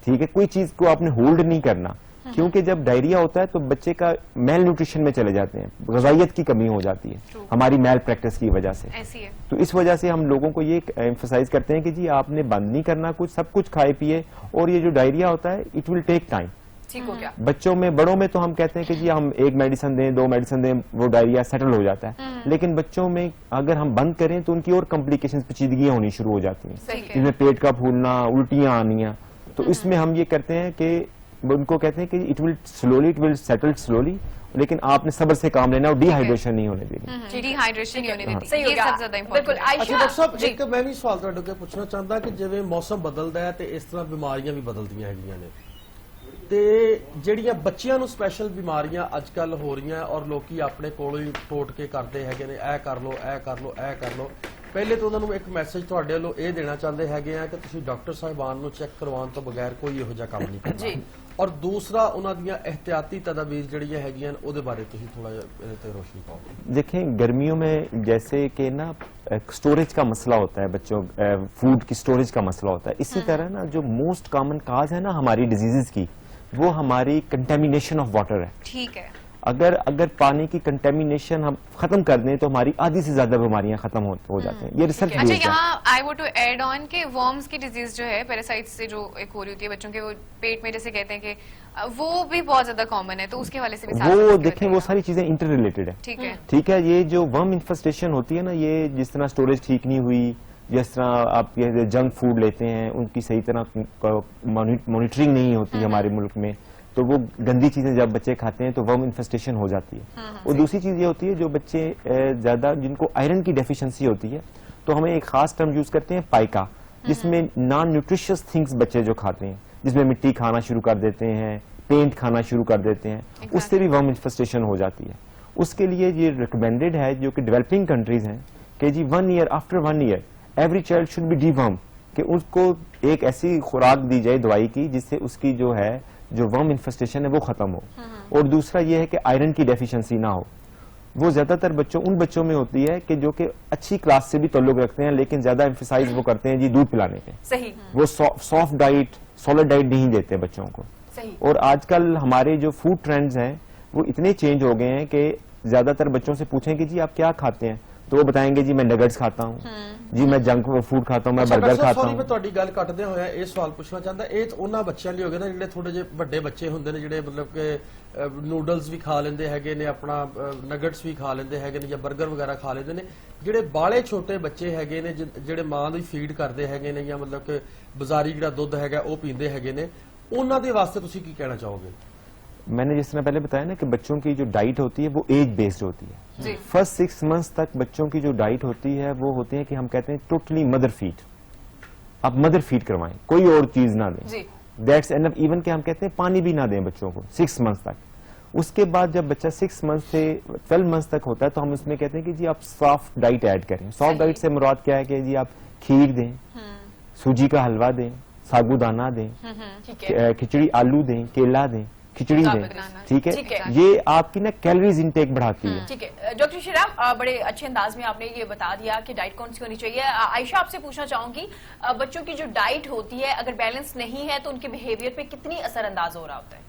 ٹھیک ہے، کوئی چیز کو آپ نے ہولڈ نہیں کرنا، کیونکہ جب ڈائریا ہوتا ہے تو بچے کا میل نیوٹریشن میں چلے جاتے ہیں، غذائیت کی کمی ہو جاتی ہے ہماری میل پریکٹس کی وجہ سے. ایسی ہے. تو اس وجہ سے ہم لوگوں کو یہ ایمفسائز کرتے ہیں کہ جی آپ نے بند نہیں کرنا کچھ، سب کچھ کھائے پیے. اور یہ جو ڈائریا ہوتا ہے اٹ ول ٹیک ٹائم. ٹھیک ہو گیا. بچوں میں، بڑوں میں تو ہم کہتے ہیں کہ جی ہم ایک میڈیسن دیں، 2 میڈیسن دیں، وہ ڈائریا سیٹل ہو جاتا ہے. لیکن بچوں میں اگر ہم بند کریں تو ان کی اور کمپلیکیشنز، پیچیدگیاں ہونی شروع ہو جاتی ہیں، جن میں پیٹ کا پھولنا، الٹیاں آنیاں. تو اس میں ہم یہ کرتے ہیں کہ ان کو کہتے ہیں کہ it will slowly, it will settle slowly, لیکن آپ نے صبر سے کام لینا اور ڈی ہائیڈریشن نہیں ہونے دینی. ڈی ہائیڈریشن نہیں ہونے دیتی. صحیح ہو یہ گیا. سب زیادہ بالکل. امپورٹنٹ ہے. ਅੱਛਾ ਡਾਕਟਰ ਸਾਹਿਬ ਇੱਕ ਮੈਂ ਵੀ ਸਵਾਲ ਤੁਹਾਡੇ ਕੋਲ ਪੁੱਛਣਾ ਚਾਹੁੰਦਾ ਕਿ ਜਿਵੇਂ ਮੌਸਮ ਬਦਲਦਾ ਹੈ ਤੇ ਇਸ ਤਰ੍ਹਾਂ ਬਿਮਾਰੀਆਂ ਵੀ ਬਦਲਦੀਆਂ ਹੈਗੀਆਂ ਨੇ, ਤੇ ਜਿਹੜੀਆਂ ਬੱਚਿਆਂ ਨੂੰ ਸਪੈਸ਼ਲ ਬਿਮਾਰੀਆਂ ਅੱਜ ਕੱਲ ਹੋ ਰਹੀਆਂ ਔਰ ਲੋਕੀ ਆਪਣੇ ਕੋਲੋਂ ਹੀ ਟੋਟ ਕੇ ਕਰਦੇ ਹੈਗੇ ਨੇ, ਇਹ ਕਰ ਲਓ, ਇਹ ਕਰ ਲਓ, ਇਹ ਕਰ ਲਓ. ਪਹਿਲੇ ਤਾਂ ਉਹਨਾਂ ਨੂੰ ਇੱਕ ਮੈਸੇਜ ਤੁਹਾਡੇ ਵੱਲੋਂ ਇਹ ਦੇਣਾ ਚਾਹੁੰਦੇ ਹੈਗੇ ਆ ਕਿ ਤੁਸੀਂ ਡਾਕਟਰ ਸਾਹਿਬਾਨ ਨੂੰ ਚੈੱਕ ਕਰਵਾਉਣ ਤੋਂ ਬਗੈਰ ਕੋਈ ਇਹੋ ਜਿਹਾ ਕੰਮ ਨਹੀਂ ਕਰਨਾ. ਜੀ. ਔਰ ਦੂਸਰਾ ਉਹਨਾਂ ਦੀਆਂ احتیاطی تدابیر ਜਿਹੜੀਆਂ ਹੈਗੀਆਂ ਉਹਦੇ ਬਾਰੇ ਤੁਸੀਂ ਥੋੜਾ ਜਿਹਾ ਇਹਦੇ ਤੇ ਰੋਸ਼ਨੀ ਪਾਓ. دیکھیں گرمیوں میں جیسے کہ نا سٹوریج کا مسئلہ ہوتا ہے، بچوں فوڈ کی سٹوریج کا مسئلہ ہوتا ہے، اسی طرح نا جو موسٹ کامن کاز ہے نا ہماری ڈیزیزز کی، وہ ہماری کنٹامینیشن آف واٹر ہے. ٹھیک ہے. اگر پانی کی کنٹامینیشن ہم ختم کر دیں تو ہماری آدھی سے زیادہ بیماریاں ختم ہو جاتے ہیں. یہ ریسرچ اچھا، بیسڈ ہے. یہاں آئی وانٹ ٹو ایڈ آن کہ ورمز کی ڈیزیز جو ہے پیراسائٹ سے جو ایک ہو رہی ہوتی ہے بچوں کے، وہ پیٹ میں جیسے کہتے ہیں کہ وہ بھی بہت زیادہ کامن ہے، تو اس کے حوالے سے بھی وہ دیکھیں وہ ساری چیزیں انٹر ریلیٹڈ ہے. ٹھیک ہے. ٹھیک ہے، یہ جو ورم انفسٹیشن ہوتی ہے نا، یہ جس طرح سٹوریج ٹھیک نہیں ہوئی، جس طرح آپ یہ جنک فوڈ لیتے ہیں ان کی صحیح طرح مانیٹرنگ نہیں ہوتی ہمارے ملک میں، تو وہ گندی چیزیں جب بچے کھاتے ہیں تو ورم انفسٹیشن ہو جاتی ہے. اور دوسری چیز یہ ہوتی ہے جو بچے زیادہ جن کو آئرن کی ڈیفیشنسی ہوتی ہے تو ہمیں ایک خاص ٹرم یوز کرتے ہیں پائکا، جس میں نان نیوٹریشس تھنگس بچے جو کھاتے ہیں، جس میں مٹی کھانا شروع کر دیتے ہیں، پینٹ کھانا شروع کر دیتے ہیں، اس سے بھی ورم انفسٹیشن ہو جاتی ہے. اس کے لیے یہ ریکمینڈیڈ ہے جو کہ ڈیولپنگ کنٹریز ہیں کہ جی 1 year after 1 year every child should be deworm, کہ اس کو ایک ایسی خوراک دی جائے دوائی کی جس سے اس کی جو ہے جو ورم انفسٹیشن ہے وہ ختم ہو. اور دوسرا یہ ہے کہ آئرن کی ڈیفیشنسی نہ ہو. وہ زیادہ تر ان بچوں میں ہوتی ہے کہ جو کہ اچھی کلاس سے بھی تعلق رکھتے ہیں لیکن زیادہ ایمفسائز وہ کرتے ہیں جی دودھ پلانے پہ. صحیح. وہ سافٹ ڈائٹ، سالڈ ڈائٹ نہیں دیتے بچوں کو. صحیح. اور آج کل ہمارے جو فوڈ ٹرینڈز ہیں وہ اتنے چینج ہو گئے ہیں کہ زیادہ تر بچوں سے پوچھیں کہ جی آپ کیا کھاتے ہیں تو وہ بتائیں گے جی میں نگٹس کھاتا ہوں، جی میں جنک فوڈ کھاتا ہوں، میں برگر کھاتا ਸੌਰੀ ਮੈਂ ہوں. ਤੁਹਾਡੀ ਗੱਲ ਕੱਟਦੇ ਹੋਇਆ ਇਹ ਸਵਾਲ ਪੁੱਛਣਾ ਚਾਹੁੰਦਾ, ਇਹ ਉਹਨਾਂ ਬੱਚਿਆਂ ਲਈ ਹੋ ਗਿਆ ਨਾ ਜਿਹੜੇ ਥੋੜੇ ਜਿਹੇ ਵੱਡੇ ਬੱਚੇ ਹੁੰਦੇ ਨੇ, ਜਿਹੜੇ ਮਤਲਬ ਕਿ ਨੂਡਲਸ ਵੀ ਖਾ ਲੈਂਦੇ ਹੈਗੇ ਨੇ, ਆਪਣਾ ਨਗਟਸ ਵੀ ਖਾ ਲੈਂਦੇ ਹੈਗੇ ਨੇ ਜਾਂ 버ਗਰ ਵਗੈਰਾ ਖਾ ਲੈਂਦੇ ਨੇ. ਜਿਹੜੇ ਬਾਲੇ ਛੋਟੇ ਬੱਚੇ ਹੈਗੇ ਨੇ ਜਿਹੜੇ ਮਾਂ ਦੀ ਫੀਡ ਕਰਦੇ ਹੈਗੇ ਨੇ ਜਾਂ ਮਤਲਬ ਕਿ ਬਾਜ਼ਾਰੀ ਜਿਹੜਾ ਦੁੱਧ ਹੈਗਾ ਉਹ ਪੀਂਦੇ ਹੈਗੇ ਨੇ, ਉਹਨਾਂ ਦੇ ਵਾਸਤੇ ਤੁਸੀਂ ਕੀ ਕਹਿਣਾ ਚਾਹੋਗੇ؟ میں نے جس طرح پہلے بتایا نا کہ بچوں کی جو ڈائٹ ہوتی ہے وہ ایج بیسڈ ہوتی ہے. فرسٹ 6 months تک بچوں کی جو ڈائٹ ہوتی ہے وہ ہوتی ہے کہ ہم کہتے ہیں ٹوٹلی مدر فیڈ. آپ مدر فیڈ کروائیں، کوئی اور چیز نہ دیں. That's enough. ایون کہ ہم کہتے ہیں پانی بھی نہ دیں بچوں کو 6 months تک. اس کے بعد جب بچہ 6 months سے 12 months تک ہوتا ہے تو ہم اس میں کہتے ہیں کہ جی آپ سافٹ ڈائٹ ایڈ کریں. سافٹ ڈائٹ سے مراد کیا ہے کہ جی آپ کھیر دیں، سوجی کا حلوہ دیں، ساگو دانہ دیں، کھچڑی آلو دیں، کیلا دیں، کھچڑی دیں. ٹھیک ہے، یہ آپ کی نا کیلریز انٹیک بڑھاتی ہے. ٹھیک ہے ڈاکٹر شیرام، بڑے اچھے انداز میں آپ نے یہ بتا دیا کہ ڈائٹ کون سی ہونی چاہیے. عائشہ آپ سے پوچھنا چاہوں گی، بچوں کی جو ڈائٹ ہوتی ہے اگر بیلنس نہیں ہے تو ان کے بیہیویئر پہ کتنی اثر انداز ہو رہا ہوتا ہے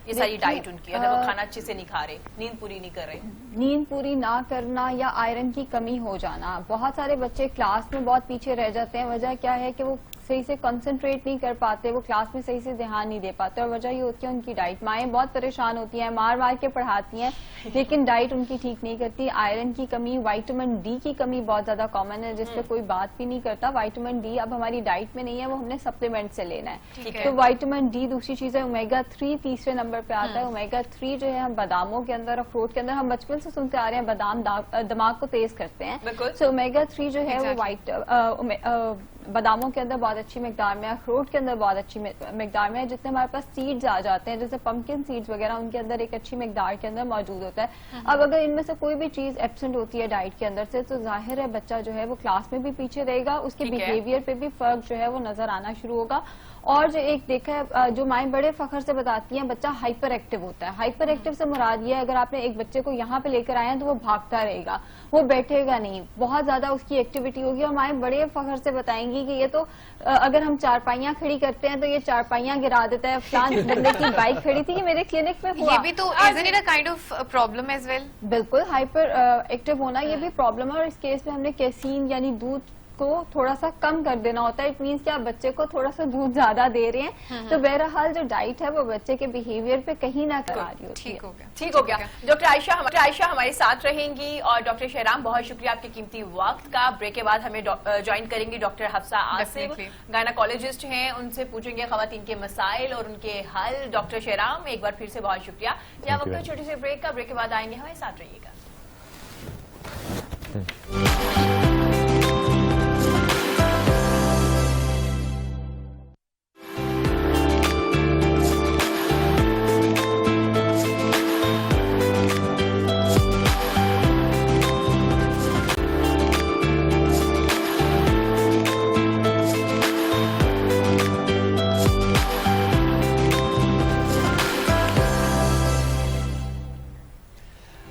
یہ ساری ڈائٹ ان کی، اگر وہ کھانا اچھے سے نہیں کھا رہے، نیند پوری نہیں کر رہے؟ نیند پوری نہ کرنا یا آئرن کی کمی ہو جانا. بہت سارے بچے کلاس میں بہت پیچھے رہ جاتے ہیں. وجہ کیا ہے کہ وہ صحیح سے کنسنٹریٹ نہیں کر پاتے، وہ کلاس میں صحیح سے دھیان نہیں دے پاتے، اور وجہ یہ ہوتی ہے ان کی ڈائٹ. مائیں بہت پریشان ہوتی ہیں، مار مار کے پڑھاتی ہیں لیکن ڈائٹ ان کی ٹھیک نہیں کرتی. آئرن کی کمی، وائٹامن ڈی کی کمی بہت زیادہ کامن ہے جس پہ کوئی بات بھی نہیں کرتا. وائٹامن ڈی اب ہماری ڈائٹ میں نہیں ہے، وہ ہم نے سپلیمنٹ سے لینا ہے. تو وائٹامن ڈی. دوسری چیز ہے اومیگا 3 تیسرے نمبر پہ آتا ہے. اومیگا 3 جو ہے ہم باداموں کے اندر اور فروٹ کے اندر، ہم بچپن سے سنتے آ رہے ہیں بادام دماغ کو تیز کرتے ہیں. سو اومیگا 3 جو ہے وہ باداموں کے اندر بہت अच्छी मिकदार में, अखरोट के अंदर बहुत अच्छी मिकदार में है, जितने हमारे पास सीड्स आ जाते हैं जैसे पंपकिन सीड्स वगैरह, उनके अंदर एक अच्छी मिकदार के अंदर मौजूद होता है। अब अगर इनमें से कोई भी चीज एब्सेंट होती है डाइट के अंदर से, तो जाहिर है बच्चा जो है वो क्लास में भी पीछे रहेगा, उसके बिहेवियर पे भी फर्क जो है वो नजर आना शुरू होगा। और जो एक देखा है, जो माएँ बड़े फखर से बताती हैं, बच्चा हाइपर एक्टिव होता है। हाइपर एक्टिव से मुराद ये है, अगर आपने एक बच्चे को यहाँ पे लेकर आए हैं तो वो भागता रहेगा, वो बैठेगा नहीं, बहुत ज्यादा उसकी एक्टिविटी होगी। और माएँ बड़े फखर से बताएंगी कि ये तो अगर हम चारपाइयाँ खड़ी करते हैं तो ये चारपाइयाँ गिरा देता है, फलान बंदे की बाइक खड़ी थी, ये मेरे क्लिनिक में हुआ। ये भी तो isn't it a kind of problem as well? बिल्कुल, हाइपर एक्टिव होना ये भी प्रॉब्लम है। और इस केस में हमने कैसीन यानी दूध को थोड़ा सा कम कर देना होता है। इट मीन्स कि आप बच्चे को थोड़ा सा दूध ज्यादा दे रहे हैं, तो बहरहाल जो डाइट है वो बच्चे के बिहेवियर पे कहीं ना करा रही होती है। ठीक हो गया, ठीक हो गया। डॉक्टर आयशा हमारे साथ रहेंगी, और डॉक्टर शहराम बहुत शुक्रिया आपके कीमती वक्त का। ब्रेक के बाद हमें ज्वाइन करेंगी डॉक्टर हफ्सा आसिफ, गायनाकोलॉजिस्ट हैं, उनसे पूछेंगे खवातीन के मसाइल और उनके हल। डॉक्टर शहराम एक बार फिर से बहुत शुक्रिया। यहाँ वक्त छोटे से ब्रेक का, ब्रेक के बाद आएंगे, हमारे साथ रहिएगा।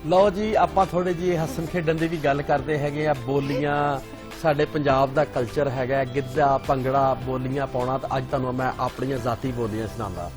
ਲਓ ਜੀ, ਆਪਾਂ ਥੋੜੇ ਜੀ ਹੱਸਣ ਖੇਡਣ ਦੀ ਵੀ ਗੱਲ ਕਰਦੇ ਹੈਗੇ ਆ। ਬੋਲੀਆਂ ਸਾਡੇ ਪੰਜਾਬ ਦਾ ਕਲਚਰ ਹੈਗਾ, ਗਿੱਧਾ ਭੰਗੜਾ ਬੋਲੀਆਂ ਪਾਉਣਾ। ਤਾਂ ਅੱਜ ਤੁਹਾਨੂੰ ਮੈਂ ਆਪਣੀਆਂ ਜ਼ਾਤੀ ਬੋਲੀਆਂ ਸੁਣਾਉਂਦਾ।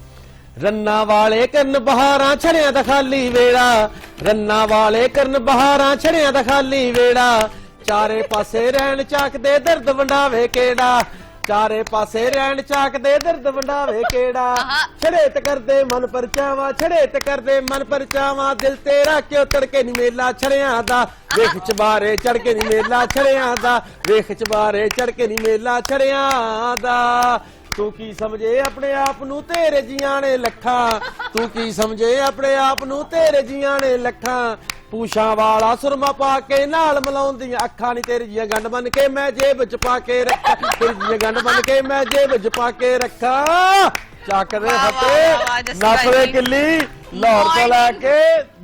ਰੰਨਾ ਵਾਲੇ ਕਰਨ ਬਹਾਰਾਂ ਛੜਿਆਂ ਦਾ ਖਾਲੀ ਵੇੜਾ, ਰੰਨਾ ਵਾਲੇ ਕਰਨ ਬਹਾਰਾਂ ਛੜਿਆਂ ਦਾ ਖਾਲੀ ਵੇੜਾ, ਚਾਰੇ ਪਾਸੇ ਰਹਿਣ ਚਾਕਦੇ ਦਰਦ ਵੰਡਾਵੇ ਕਿਹੜਾ, ਚਾਰੇ ਪਾਸੇ ਰਹਿਣ ਚਾਕਦੇ ਦਰਦ ਵੰਡਾਵੇ ਕਿਹੜਾ, ਛੜੇ ਤੇ ਕਰਦੇ ਮਨ ਪਰਚਾਵਾ, ਛੜੇ ਤੇ ਕਰਦੇ ਮਨ ਪਰਚਾਵਾ, ਦਿਲ ਤੇਰਾ ਕਿਉਂ ਤੜਕੇ ਨੀ ਮੇਲਾ ਛੜਿਆਂ ਦਾ, ਵੇਖ ਚਬਾਰੇ ਚੜ ਕੇ ਨੀ ਮੇਲਾ ਛੜਿਆਂ ਦਾ, ਵੇਖ ਚਬਾਰੇ ਚੜ ਕੇ ਨੀ ਮੇਲਾ ਛੜਿਆਂ ਦਾ। ਤੂੰ ਕੀ ਸਮਝੇ ਆਪਣੇ ਆਪ ਨੂੰ ਤੇਰੇ ਜੀਆਂ ਨੇ ਲੱਖਾਂ, ਤੂੰ ਕੀ ਸਮਝੇ ਆਪਣੇ ਆਪ ਨੂੰ ਤੇਰੇ ਜੀਆਂ ਨੇ ਲੱਖਾਂ, ਪੂਛਾਂ ਵਾਲਾ ਸੁਰਮਾ ਪਾ ਕੇ ਨਾਲ ਮਲਾਉਂਦੀਆਂ ਅੱਖਾਂ ਨੀ ਤੇਰੀ ਜੀਆਂ ਗੰਢ ਬਣ ਕੇ ਮੈਂ ਜੇਬ ਚ ਪਾ ਕੇ ਰੱਖਾਂ, ਤੇਰੀ ਜੀਆਂ ਗੰਢ ਬਣ ਕੇ ਮੈਂ ਜੇਬ ਚ ਪਾ ਕੇ ਰੱਖਾਂ, ਚੱਕਦੇ ਹੱਥੇ ਨੱਪਦੇ ਕਿੱਲੀ लाहौर से लाके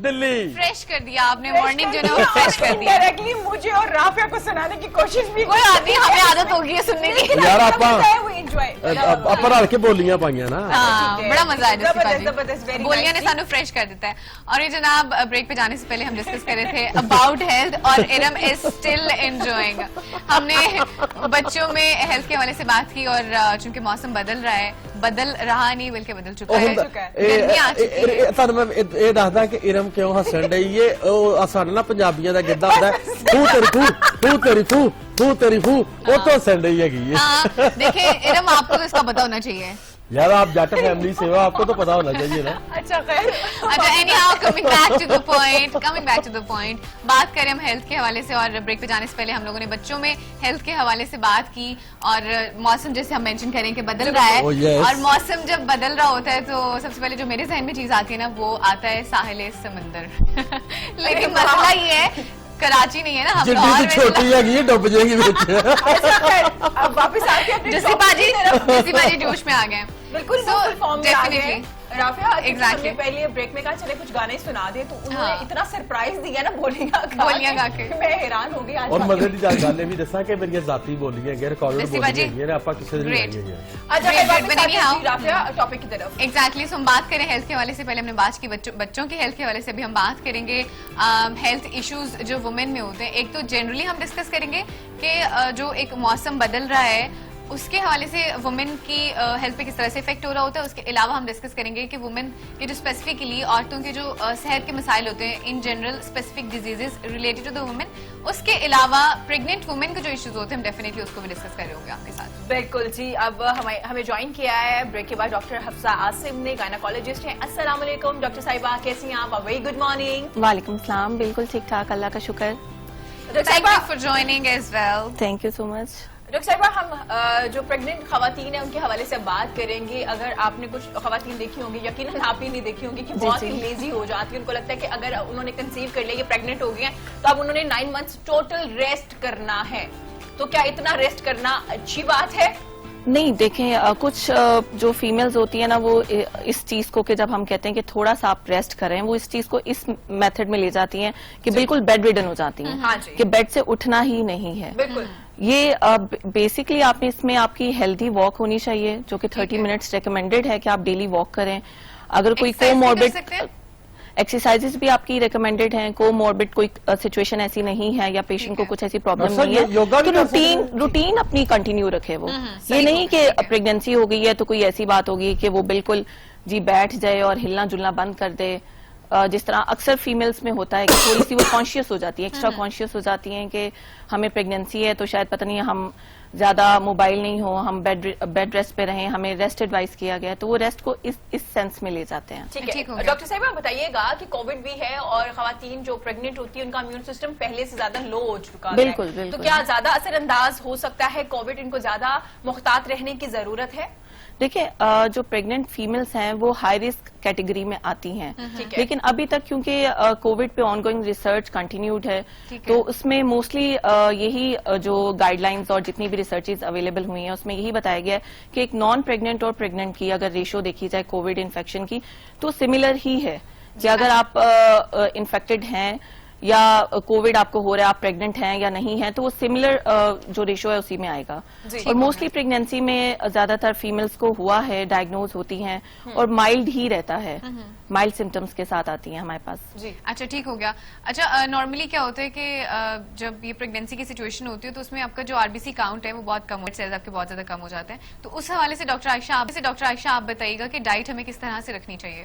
दिल्ली। फ्रेश कर दिया आपने, मॉर्निंग जो है वो फ्रेश कर दिया। डायरेक्टली मुझे और राफिया को सुनाने की कोशिश भी कोई आदमी, हमें आदत होगी है सुनने की। यार ਆਪਾਂ एंजॉय ਆਪਾਂ ਰਲ ਕੇ ਬੋਲੀਆਂ ਪਾਈਆਂ ਨਾ। हाँ, बड़ा मजा आया जबरदस्त, very बोलियां ने nice। सानू फ्रेश कर देता है। और ये जनाब ब्रेक पे जाने से पहले हम डिस्कस कर रहे थे अबाउट हेल्थ, और इरम इज स्टिल एंजॉयिंग। हमने बच्चों में हेल्थ के हवाले से बात की, और चूंकि मौसम बदल रहा है, बदल रहा नहीं बल्कि बदल चुका है, गर्मी आ चुकी है। ਤੁਹਾਨੂੰ ਮੈਂ ਇਹ ਦੱਸਦਾ ਕਿ ਇਰਮ ਕਿਉਂ ਹੱਸਣ ਡਈ ਏ। ਉਹ ਸਾਡੇ ਨਾਲ ਪੰਜਾਬੀਆਂ ਦਾ ਗਿੱਧਾ ਹੁੰਦਾ, ਤੂੰ ਤੇਰੀ ਫੂ, ਤੂੰ ਤੇਰੀ ਫੂ, ਤੂੰ ਤੇਰੀ ਫੂ, ਉਹ ਤੋਂ ਹੱਸਣ ਡਈ ਹੈਗੀ ਏ। हाँ, देखिए इरम, आपको तो इसका पता होना चाहिए। यार आप जट फैमिली से हो, आपको तो पता होना चाहिए ना। अच्छा खैर, अच्छा, anyhow, coming back to the point, बात करें हम हेल्थ के हवाले से। और ब्रेक पे जाने से पहले हम लोगों ने बच्चों में हेल्थ के हवाले से बात की, और मौसम जैसे हम मेंशन करें कि बदल रहा है। Oh, yes. और मौसम जब बदल रहा होता है तो सबसे पहले जो मेरे जहन में चीज आती है ना, वो आता है साहिल समंदर। लेकिन मसला ये है, कराची नहीं है ना, हम जितनी लाहौर में छोटी है डूब जाएगी बिच। अब वापस आके जसी बाजी जोश में आ गए। बिल्कुल So, फुल फॉर्म में आ गए। definitely. राफिया, Exactly. हमने पहले ब्रेक में कहा चले कुछ गाने ही सुना दे, तो उन्होंने हाँ। इतना सरप्राइज दिया ना बोलियां गा के। मैं हैरान हो गई। आज और मजे की गल भी दसा कि मेरी जाती बोलियां हैं, रिकॉर्डेड जस्सी बोलियां बाजी, हैं, आप किसी दिन great। नहीं है। अच्छा Great, वापस but anyhow, आते हैं राफिया टॉपिक की तरफ। एग्जैक्टली। हम बात करें हेल्थ के हवाले से, पहले हमने बात की बच्चों की हेल्थ के हवाले से भी हम बात करेंगे। हेल्थ इश्यूज जो वुमेन में होते हैं, एक तो जनरली हम डिस्कस करेंगे कि जो एक मौसम बदल रहा है उसके हवाले से वुमेन की हेल्थ पे किस तरह से इफेक्ट हो रहा होता है। उसके अलावा हम डिस्कस करेंगे कि वुमेन के जो स्पेसिफिकली औरतों के जो सेहत के मसाइल होते हैं, in general specific diseases related to the women. उसके अलावा प्रेग्नेंट वुमेन के जो इश्यूज होते हैं, हम डेफिनेटली उसको भी डिस्कस कर रहे होंगे आपके साथ। बिल्कुल जी। अब हमें ज्वाइन किया है ब्रेक के बाद डॉक्टर हफ्सा आसिम ने, गायनाकोलॉजिस्ट हैं। अस्सलाम वालेकुम डॉक्टर साहिबा, कैसी हैं आप? Very good morning. वालेकुम सलाम, बिल्कुल ठीक ठाक, अल्लाह का शुक्र। डॉक्टर थैंक यू साहिबा, for joining as well. Thank you so much. Doctor साहिबा, हम जो प्रेग्नेंट खवातीन हैं उनके हवाले से बात करेंगे। अगर आपने कुछ खवातीन देखी होंगी, यकीनन आप ही नहीं देखी होंगी, कि बहुत ही लेजी हो जाती है। उनको लगता है कि अगर उन्होंने कंसीव कर लिया, ये प्रेग्नेंट हो गई हैं, तो अब उन्होंने 9 मंथ्स टोटल रेस्ट करना है। तो क्या इतना रेस्ट करना अच्छी बात है? नहीं देखें, कुछ जो फीमेल्स होती है ना वो इस चीज को कि जब हम कहते हैं कि थोड़ा सा आप रेस्ट करें, वो इस चीज को इस मेथड में ले जाती हैं कि बिल्कुल बेड रिडन हो जाती हैं, हाँ जी। कि बेड से उठना ही नहीं है। बिल्कुल। ये बेसिकली आपने इसमें आपकी हेल्दी वॉक होनी चाहिए, जो कि 30 मिनट्स रिकमेंडेड है कि आप डेली वॉक करें। अगर कोई Exercise भी कर कोमॉर्बिड सकते हैं? एक्सरसाइजेस भी आपकी रिकमेंडेड हैं, कोमॉर्बिड कोई सिचुएशन ऐसी नहीं है या पेशेंट को कुछ ऐसी प्रॉब्लम डॉक्टर नहीं साहब, योगा है भी तो कर सकते हैं? रूटीन अपनी कंटिन्यू रखे वो। ये नहीं कि प्रेगनेंसी हो गई है तो कोई ऐसी बात होगी कि वो बिल्कुल जी बैठ जाए और हिलना जुलना बंद कर दे। जिस तरह अक्सर फीमेल्स में होता है कि थोड़ी सी वो कॉन्शियस हो जाती है, एक्स्ट्रा कॉन्शियस हो जाती हैं कि हमें प्रेगनेंसी है तो शायद पता नहीं हम ज्यादा मोबाइल नहीं हो, हम बेड रेस्ट पे रहें, हमें रेस्ट एडवाइस किया गया है, तो वो रेस्ट को इस सेंस में ले जाते हैं। ठीक ठीक हो है गया। डॉक्टर साहब, आप बताइएगा कि कोविड भी है और खवातीन जो प्रेग्नेंट होती है उनका इम्यून सिस्टम पहले से ज्यादा लो हो चुका है, बिल्कुल, तो बिल्कुल। क्या ज्यादा असरअंदाज हो सकता है कोविड? इनको ज्यादा मुहतात रहने की जरूरत है? देखिए, जो प्रेग्नेंट फीमेल्स हैं वो हाई रिस्क कैटेगरी में आती हैं, ठीक है। लेकिन अभी तक क्योंकि कोविड पे ऑनगोइंग रिसर्च कंटिन्यूड है, ठीक है। तो उसमें मोस्टली यही जो गाइडलाइंस और जितनी भी रिसर्चेज अवेलेबल हुई हैं उसमें यही बताया गया है कि एक नॉन प्रेग्नेंट और प्रेग्नेंट की अगर रेशो देखी जाए कोविड इन्फेक्शन की तो सिमिलर ही है कि अगर आप इन्फेक्टेड हैं या कोविड आपको हो रहा है, आप प्रेग्नेंट हैं या नहीं हैं, तो वो सिमिलर जो रेशो है उसी में आएगा। जी। और मोस्टली प्रेगनेंसी में ज्यादातर फीमेल्स को हुआ है, डायग्नोज होती हैं और माइल्ड ही रहता है, माइल्ड सिम्टम्स के साथ आती हैं हमारे पास। जी। अच्छा, ठीक हो गया। अच्छा, नॉर्मली क्या होता है कि जब ये प्रेगनेंसी की सिचुएशन होती है तो उसमें आपका जो आरबीसी काउंट है वो बहुत कम, सेल्स आपके बहुत ज्यादा कम हो जाते हैं, तो उस हवाले से डॉक्टर आयशा आप बताइएगा कि डाइट हमें किस तरह से रखनी चाहिए?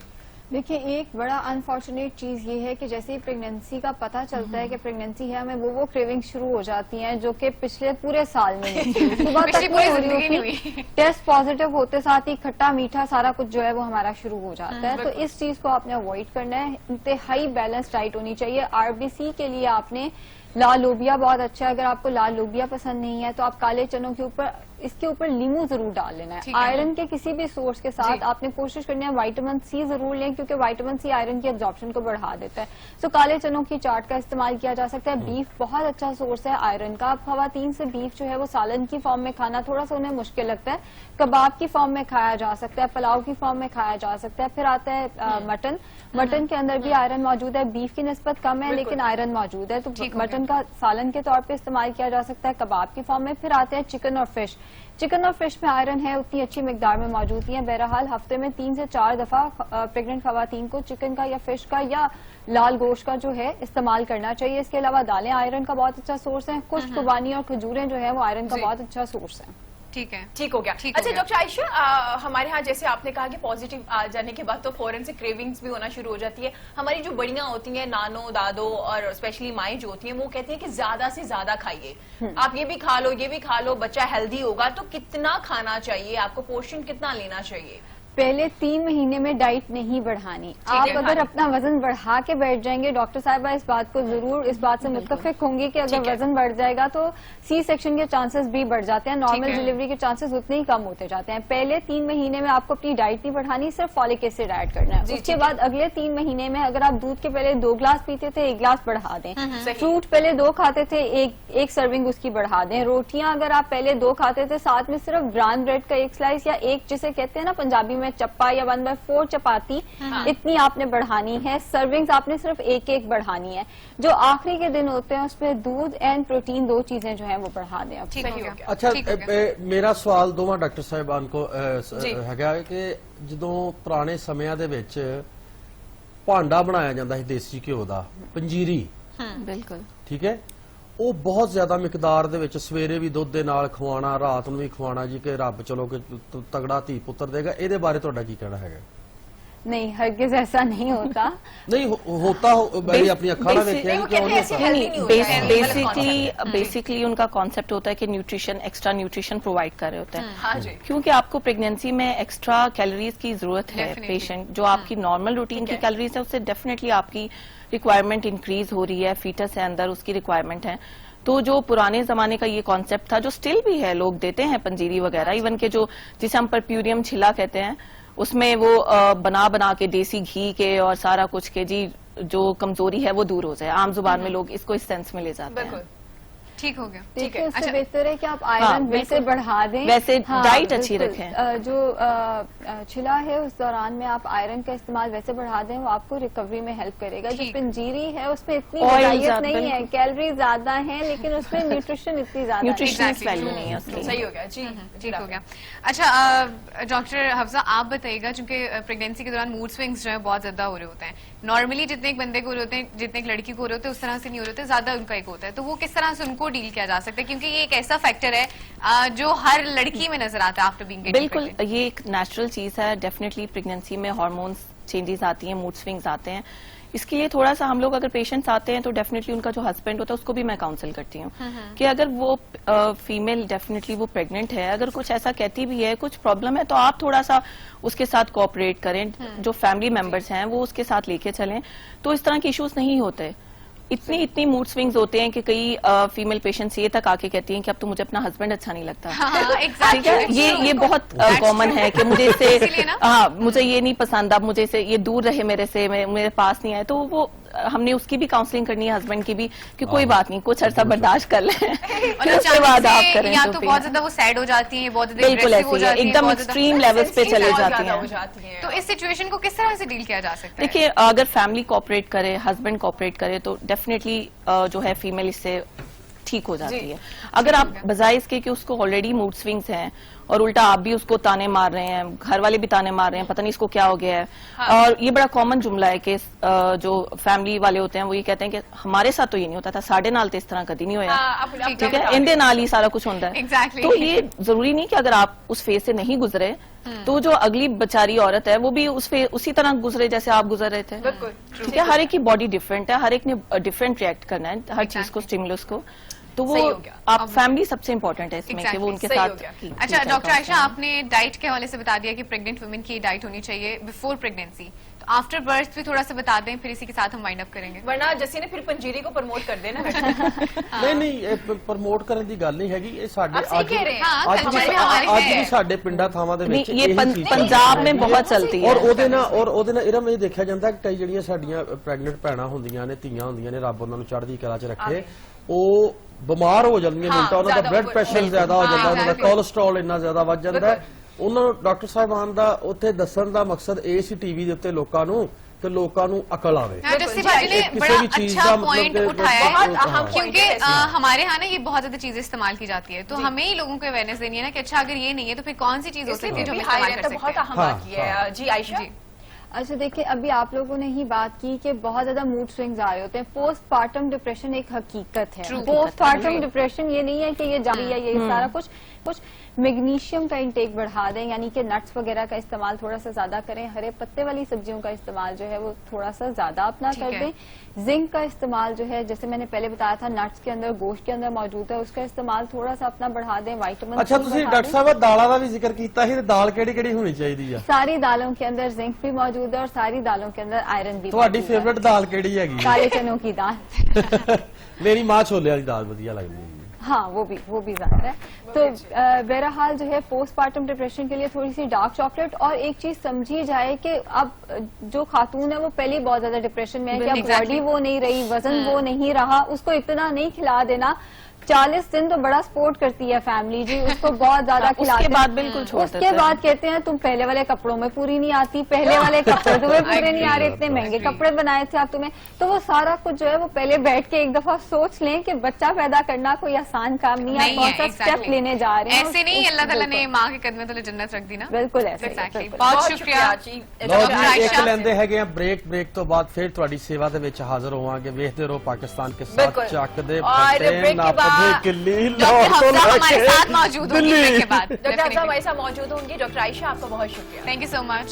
देखिए, एक बड़ा अनफॉर्चुनेट चीज ये है कि जैसे ही प्रेगनेंसी का पता चलता है कि प्रेगनेंसी है, हमें वो क्रेविंग शुरू हो जाती हैं जो कि पिछले पूरे साल में नहीं थी। सुबह पिछली तक पूरी नहीं हो जिंदगी नहीं रही हुई। होती, टेस्ट पॉजिटिव होते साथ ही खट्टा मीठा सारा कुछ जो है वो हमारा शुरू हो जाता है। तो इस चीज को आपने अवॉइड करना है। इंतहाई बैलेंस डाइट होनी चाहिए। आरबीसी के लिए आपने लाल लोबिया बहुत अच्छा है। अगर आपको लाल लोबिया पसंद नहीं है तो आप काले चनों के ऊपर इसके ऊपर लीमू जरूर डाल लेना है। ठीक है। आयरन के किसी भी सोर्स के साथ आपने कोशिश करनी है विटामिन सी जरूर लें, क्योंकि विटामिन सी आयरन की एब्जॉर्प्शन को बढ़ा देता है। सो काले चनों की चाट का इस्तेमाल किया जा सकता है। बीफ बहुत अच्छा सोर्स है आयरन का। अब खवातीन से बीफ जो है वो सालन की फॉर्म में खाना थोड़ा सा उन्हें मुश्किल लगता है, कबाब की फॉर्म में खाया जा सकता है, पुलाव की फॉर्म में खाया जा सकता है। फिर आता है मटन के अंदर भी आयरन मौजूद है। बीफ की निस्बत कम है लेकिन आयरन मौजूद है, तो ठीक हो गया। मटन का सालन के तौर पे इस्तेमाल किया जा सकता है कबाब की फॉर्म में। फिर आते हैं चिकन और फिश। चिकन और फिश में आयरन है, उतनी अच्छी मिकदार में मौजूद है। बहरहाल हफ्ते में 3 से 4 दफा प्रेग्नेंट खवातीन को चिकन का या फिश का या लाल गोश्त का जो है इस्तेमाल करना चाहिए। इसके अलावा दालें आयरन का बहुत अच्छा सोर्स है। खुश्क खुबानी और खजूरें जो है वो आयरन का जी। बहुत अच्छा सोर्स है। ठीक है। ठीक हो गया। ठीक हो अच्छा गया। डॉक्टर आयशा, हमारे यहाँ जैसे आपने कहा कि पॉजिटिव आ जाने के बाद तो फौरन से क्रेविंग्स भी होना शुरू हो जाती है। हमारी जो बड़ियां होती हैं, नानो दादो और स्पेशली माएँ जो होती हैं, वो कहती हैं कि ज्यादा से ज्यादा खाइए, आप ये भी खा लो, ये भी खा लो, बच्चा हेल्दी होगा। तो कितना खाना चाहिए आपको, पोर्शन कितना लेना चाहिए? पहले 3 महीने में डाइट नहीं बढ़ानी। आप है, अगर हाँ। अपना वजन बढ़ा के बैठ जाएंगे, डॉक्टर साहिबा इस बात को जरूर इस बात से मुत्तफिक होंगी कि अगर ठीक है। वजन बढ़ जाएगा तो सी सेक्शन के चांसेस भी बढ़ जाते हैं, नॉर्मल है। डिलीवरी के चांसेस उतने ही कम होते जाते हैं। पहले 3 महीने में आपको अपनी डाइट नहीं बढ़ानी, सिर्फ फॉलिक एसिड ऐड करना है। जी, उसके ठीक बाद अगले 3 महीने में अगर आप दूध के पहले 2 ग्लास पीते थे, 1 ग्लास बढ़ा दें। सही। फ्रूट पहले 2 खाते थे, एक सर्विंग उसकी बढ़ा दें। रोटियां अगर आप पहले 2 खाते थे, साथ में सिर्फ ब्राउन ब्रेड का 1 स्लाइस या एक जिसे कहते हैं ना पंजाबी में चप्पा या 1/4 चपाती, इतनी आपने बढ़ानी है। सर्विंग्स आपने सिर्फ एक बढ़ानी है। जो आखिरी के दिन होते हैं उसमें दूध एंड प्रोटीन 2 चीजें जो है वो बढ़ा दें। ठीक हो सही हो गया। गया। ਅੱਛਾ ਠੀਕ ਹੋ ਗਿਆ। ਮੇਰਾ ਸਵਾਲ ਦੋਵਾਂ ਡਾਕਟਰ ਸਾਹਿਬਾਨ ਕੋ ਜੀ। ਹੈਗਾ ਕਿ ਜਦੋਂ ਪੁਰਾਣੇ ਸਮਿਆਂ ਦੇ ਵਿੱਚ ਭਾਂਡਾ ਬਣਾਇਆ ਜਾਂਦਾ ਸੀ ਦੇਸੀ ਘਿਓ ਦਾ, ਪੰਜੀਰੀ, बिल्कुल। ਠੀਕ ਹੈ, ਉਹ ਬਹੁਤ ਜ਼ਿਆਦਾ ਮਿਕਦਾਰ ਦੇ ਵਿੱਚ ਸਵੇਰੇ ਵੀ ਦੁੱਧ ਦੇ ਨਾਲ ਖਵਾਉਣਾ, ਰਾਤ ਨੂੰ ਵੀ ਖਵਾਉਣਾ ਜੀ, ਕਿ ਰੱਬ ਚਲੋ ਕਿ ਤਗੜਾ ਧੀ ਪੁੱਤਰ ਦੇਗਾ। ਇਹਦੇ ਬਾਰੇ ਤੁਹਾਡਾ ਕੀ ਕਹਿਣਾ ਹੈਗਾ? नहीं, हरगिज ऐसा नहीं होता। ਨਹੀਂ ਹੋਤਾ ਮੈਂ ਆਪਣੀ ਅੱਖਾਂ ਨਾਲ ਵੇਖਿਆ वो ਕਿ ਕਿਉਂ कहते ਨਹੀਂ हैं ऐसे ਹੋता। healthy नहीं होता है, गलत concept है। बेसिकली उनका कॉन्सेप्ट होता है कि न्यूट्रिशन, एक्स्ट्रा न्यूट्रिशन प्रोवाइड कर रहे होते हैं, हाँ जी। क्योंकि आपको प्रेगनेंसी में एक्स्ट्रा कैलोरीज की जरूरत है। Definitely। पेशेंट जो आपकी नॉर्मल रूटीन ठीक की है। कैलोरीज है उससे डेफिनेटली आपकी रिक्वायरमेंट इंक्रीज हो रही है, फीटस है अंदर, उसकी रिक्वायरमेंट है। तो जो पुराने जमाने का ये कॉन्सेप्ट था, जो स्टिल भी है, लोग देते हैं पंजीरी वगैरह, इवन के जो जिसे हम परप्यूरियम छिला कहते हैं, उसमें वो बना के देसी घी के और सारा कुछ के जी जो कमजोरी है वो दूर हो जाए। आम जुबान में लोग इसको इस सेंस में ले जाते हैं। बिल्कुल ठीक हो गया। देखिए उससे अच्छा, बेहतर है कि आप आयरन वैसे बढ़ा दें, वैसे डाइट अच्छी बिल्कुल। रखें। जो छिला है उस दौरान में आप आयरन का इस्तेमाल वैसे बढ़ा दें, वो आपको रिकवरी में हेल्प करेगा। जो ठीक। पंजीरी है उसमें इतनी Oil गजाइत ज्यादा, नहीं है, कैलोरी ज्यादा है, लेकिन उसमें न्यूट्रिशन इतनी ज्यादा नहीं है। Nutritional Exactly. वैल्यू नहीं है उसकी। सही हो गया जी। ठीक हो गया। अच्छा डॉक्टर हफ्सा आप बताइएगा, चूंकि प्रेगनेंसी के दौरान मूड स्विंग्स जो है बहुत ज्यादा हो रहे होते हैं, नॉर्मली जितने एक बंदे को हो रहे होते हैं, जितने एक लड़की को हो रहे होते हैं, उस तरह से नहीं हो रहे होते, ज्यादा उनका एक होता है, तो वो किस तरह से उनको डील किया जा सकता है? क्योंकि ये एक ऐसा फैक्टर है जो हर लड़की में नजर आता है आफ्टर बीइंग बिल्कुल, ये एक नेचुरल चीज है। डेफिनेटली प्रेगनेंसी में हार्मोन्स चेंजेस आती हैं, मूड स्विंग्स आते हैं। इसके लिए थोड़ा सा हम लोग अगर पेशेंट्स आते हैं तो डेफिनेटली उनका जो हस्बैंड होता है उसको भी मैं काउंसिल करती हूँ कि अगर वो फीमेल डेफिनेटली वो प्रेग्नेंट है, अगर कुछ ऐसा कहती भी है, कुछ प्रॉब्लम है, तो आप थोड़ा सा उसके साथ कोऑपरेट करें। जो फैमिली मेंबर्स हैं वो उसके साथ लेके चलें, तो इस तरह के इश्यूज नहीं होते। इतनी मूड स्विंग्स होते हैं कि कई फीमेल पेशेंट्स ये तक आके कहती हैं कि अब तो मुझे अपना हस्बैंड अच्छा नहीं लगता। ठीक है, ये बहुत कॉमन है कि मुझे इससे मुझे ये नहीं पसंद, अब मुझे इससे ये दूर रहे मेरे से, मेरे पास नहीं आए। तो वो हमने उसकी भी काउंसलिंग करनी है, हस्बैंड की भी, कि कोई बात नहीं, कुछ अर्सा बर्दाश्त कर लें, फिर उसके बाद आप करें। या तो बहुत ज्यादा वो सैड हो जाती है, बहुत ज्यादा बिल्कुल aggressive हो ऐसी है, जाती है, एकदम बहुत ज्यादा- एक्सट्रीम लेवल्स पे चले बहुत जाती ज्यादा हो हैं। जाती हैं। तो इस सिचुएशन को किस तरह से डील किया जा सकता है? देखिए, अगर फैमिली कोऑपरेट करे, हस्बैंड कोऑपरेट करे, तो डेफिनेटली जो है फीमेल इससे ठीक हो जाती है। अगर आप बजाय इसके कि उसको ऑलरेडी मूड स्विंग्स हैं और उल्टा आप भी उसको ताने मार रहे हैं, घर वाले भी ताने मार रहे हैं, पता नहीं इसको क्या हो गया है। और ये बड़ा कॉमन जुमला है कि जो फैमिली वाले होते हैं वो ये कहते हैं कि हमारे साथ तो ये नहीं होता था, साढ़े नाल तो इस तरह कभी नहीं होया। ठीक है, इंदे नाल ही सारा कुछ होता है। Exactly. तो ये जरूरी नहीं कि अगर आप उस फेज से नहीं गुजरे तो जो अगली बेचारी औरत है वो भी उसी तरह गुजरे जैसे आप गुजर रहे थे। बिल्कुल। ठीक है, हर एक की बॉडी डिफरेंट है, हर एक ने डिफरेंट रिएक्ट करना है हर चीज को, स्टिमुलस को। तो वो सही हो गया। आप फैमिली सबसे इम्पोर्टेंट है इसमें कि वो उनके सही हो साथ गया। अच्छा डॉक्टर आयशा, आपने डाइट के हवाले से बता दिया कि प्रेग्नेंट वुमेन की डाइट होनी चाहिए बिफोर प्रेगनेंसी, तो आफ्टर बर्थ भी थोड़ा सा बता दें, फिर इसी के साथ हम वाइंड अप करेंगे। वरना जसी ने फिर पंजीरी को प्रमोट कर देना। ਨਹੀਂ ਪ੍ਰਮੋਟ ਕਰਨ ਦੀ ਗੱਲ ਨਹੀਂ ਹੈਗੀ, ਇਹ ਸਾਡੇ आप सही कह रहे हैं। हाँ, ਅੱਜ culture में हमारे ਅੱਜ है। ਵੀ ਸਾਡੇ ਪਿੰਡਾਂ ਥਾਵਾਂ ਦੇ ਵਿੱਚ ये ਇਹੀ ਚੀਜ਼ पंजाब में बहुत चलती ਔਰ है। ਉਹਦੇ ਨਾਲ ਇਰਮ ਇਹ ਦੇਖਿਆ ਜਾਂਦਾ ਕਿ ਕਈ ਜਿਹੜੀਆਂ ਸਾਡੀਆਂ ਪ੍ਰੈਗਨੈਂਟ ਭੈਣਾਂ ਹੁੰਦੀਆਂ ਨੇ, ਧੀਆਂ ਹੁੰਦੀਆਂ ਨੇ, ਰੱਬ ਉਹਨਾਂ ਨੂੰ ਚੜ੍ਹਦੀ ਕਲਾ 'ਚ ਰੱਖੇ, ਉਹ ਬਿਮਾਰ ਹੋ ਜਾਂਦੀਆਂ ਮਿੰਟਾਂ, ਉਹਨਾਂ ਦਾ ਬਲੱਡ ਪ੍ਰੈਸ਼ਰ ਜ਼ਿਆਦਾ ਹੋ ਜਾਂਦਾ, ਉਹਨਾਂ ਦਾ ਕੋਲੇਸਟ੍ਰੋਲ ਇੰਨਾ ਜ਼ਿਆਦਾ ਵੱਧ ਜਾਂਦਾ ਹੈ। ਉਹਨਾਂ ਨੂੰ ਡਾਕਟਰ ਸਾਹਿਬਾਨ ਦਾ ਉੱਥੇ ਦੱਸਣ ਦਾ ਮਕਸਦ ਇਹ ਸੀ ਟੀਵੀ ਦੇ ਉੱਤੇ ਲੋਕਾਂ ਨੂੰ ਕਿ ਲੋਕਾਂ ਨੂੰ ਅਕਲ ਆਵੇ। हाँ, जस्सी भाजी ने किसी बड़ा भी चीज अच्छा का मतलब पॉइंट कि उठाया बहुत है, अहम point क्योंकि है। हमारे यहाँ ना ये बहुत ज्यादा चीजें इस्तेमाल की जाती है, तो हमें ही लोगों को अवेयरनेस देनी है ना कि अच्छा अगर ये नहीं है तो फिर कौन सी चीज हो सकती है जो हम हाई इस्तेमाल कर तो सकते बहुत हैं। अहम बात की है। जी आयशा। अच्छा देखिए, अभी आप लोगों ने ही बात की कि बहुत ज्यादा मूड स्विंग्स आ रहे होते हैं। पोस्ट पार्टम डिप्रेशन एक हकीकत है। True. पोस्ट पार्टम डिप्रेशन ये नहीं है कि ये जारी है, ये सारा कुछ मैग्नीशियम का इंटेक बढ़ा दें, यानी कि नट्स वगैरह का इस्तेमाल थोड़ा सा ज्यादा करें, हरे पत्ते वाली सब्जियों का इस्तेमाल जो है वो थोड़ा सा ज्यादा अपना ठीक कर है। दें। जिंक का इस्तेमाल जो है, जैसे मैंने पहले बताया था, नट्स के अंदर, गोश्त के अंदर मौजूद है, उसका इस्तेमाल थोड़ा सा अपना बढ़ा दें। वाइटामिन ਅੱਛਾ, ਤੁਸੀਂ ਡਾਕਟਰ ਸਾਹਿਬ ਦਾਲਾਂ ਦਾ ਵੀ ਜ਼ਿਕਰ ਕੀਤਾ ਸੀ, ਤੇ ਦਾਲ ਕਿਹੜੀ ਕਿਹੜੀ ਹੋਣੀ ਚਾਹੀਦੀ ਆ? सारी दालों के अंदर जिंक भी मौजूद है और सारी दालों के अंदर आयरन भी ਤੁਹਾਡੀ मौजूद है। ਫੇਵਰਿਟ ਦਾਲ ਕਿਹੜੀ ਹੈਗੀ? काले चनों की दाल। ਮੇਰੀ ਮਾਂ ਛੋਲੇ ਵਾਲੀ ਦਾਲ ਵਧੀਆ ਲੱਗਦੀ ਹੈ। हाँ, वो भी ज्यादा है। तो बहरहाल जो है पोस्टमार्टम डिप्रेशन के लिए थोड़ी सी डार्क चॉकलेट, और एक चीज समझी जाए कि अब जो खातून है वो पहले ही बहुत ज्यादा डिप्रेशन में है, कि अब Exactly. बॉडी वो नहीं रही, वजन वो नहीं रहा, उसको इतना नहीं खिला देना। 40 दिन तो बड़ा सपोर्ट करती है फैमिली जी, उसको बहुत ज्यादा हाँ, खिलाते उसके बाद बिल्कुल छोड़ उसके देते हैं। बाद कहते हैं तुम पहले वाले कपड़ों में पूरी नहीं आती, पहले वाले कपड़े तुम्हें पूरे नहीं आ रहे, इतने महंगे कपड़े बनाए थे आप तुम्हें। तो वो सारा कुछ जो है वो पहले बैठ के एक दफा सोच लें कि बच्चा पैदा करना कोई आसान काम नहीं है, नहीं कौन है, सा स्टेप exactly. लेने जा रहे हैं। ऐसे नहीं अल्लाह ताला ने माँ के कदम तले जन्नत रख दी ना। बिल्कुल ऐसे ही, Exactly. बिल्कुल। बहुत शुक्रिया जी। ਲਓ डॉक्टर ਜੀ, ਇੱਕ आयशा। ਲੈਂਦੇ ਹੈਗੇ ਆ ਬ੍ਰੇਕ ਤੋਂ ਬਾਅਦ ਫਿਰ ਤੁਹਾਡੀ ਸੇਵਾ ਦੇ ਵਿੱਚ ਹਾਜ਼ਰ ਹੋਵਾਂਗੇ। ਵੇਖਦੇ ਰਹੋ ਪਾਕਿस्तान के साथ, बिल्कुल। ਚੱਕਦੇ और ਬੱਟੇ break के ਨੱਪਦੇ बाद ਕਿੱਲੀ डॉक्टर ਲਾਹੌਰ ਤੋਂ हफ्सा ਲੈ हमारे के साथ मौजूद होगी दिल्ली। break के बाद। डॉक्टर साहब हमारे साथ मौजूद होंगी। डॉक्टर आयशा, आपका बहुत शुक्रिया। Thank you so much.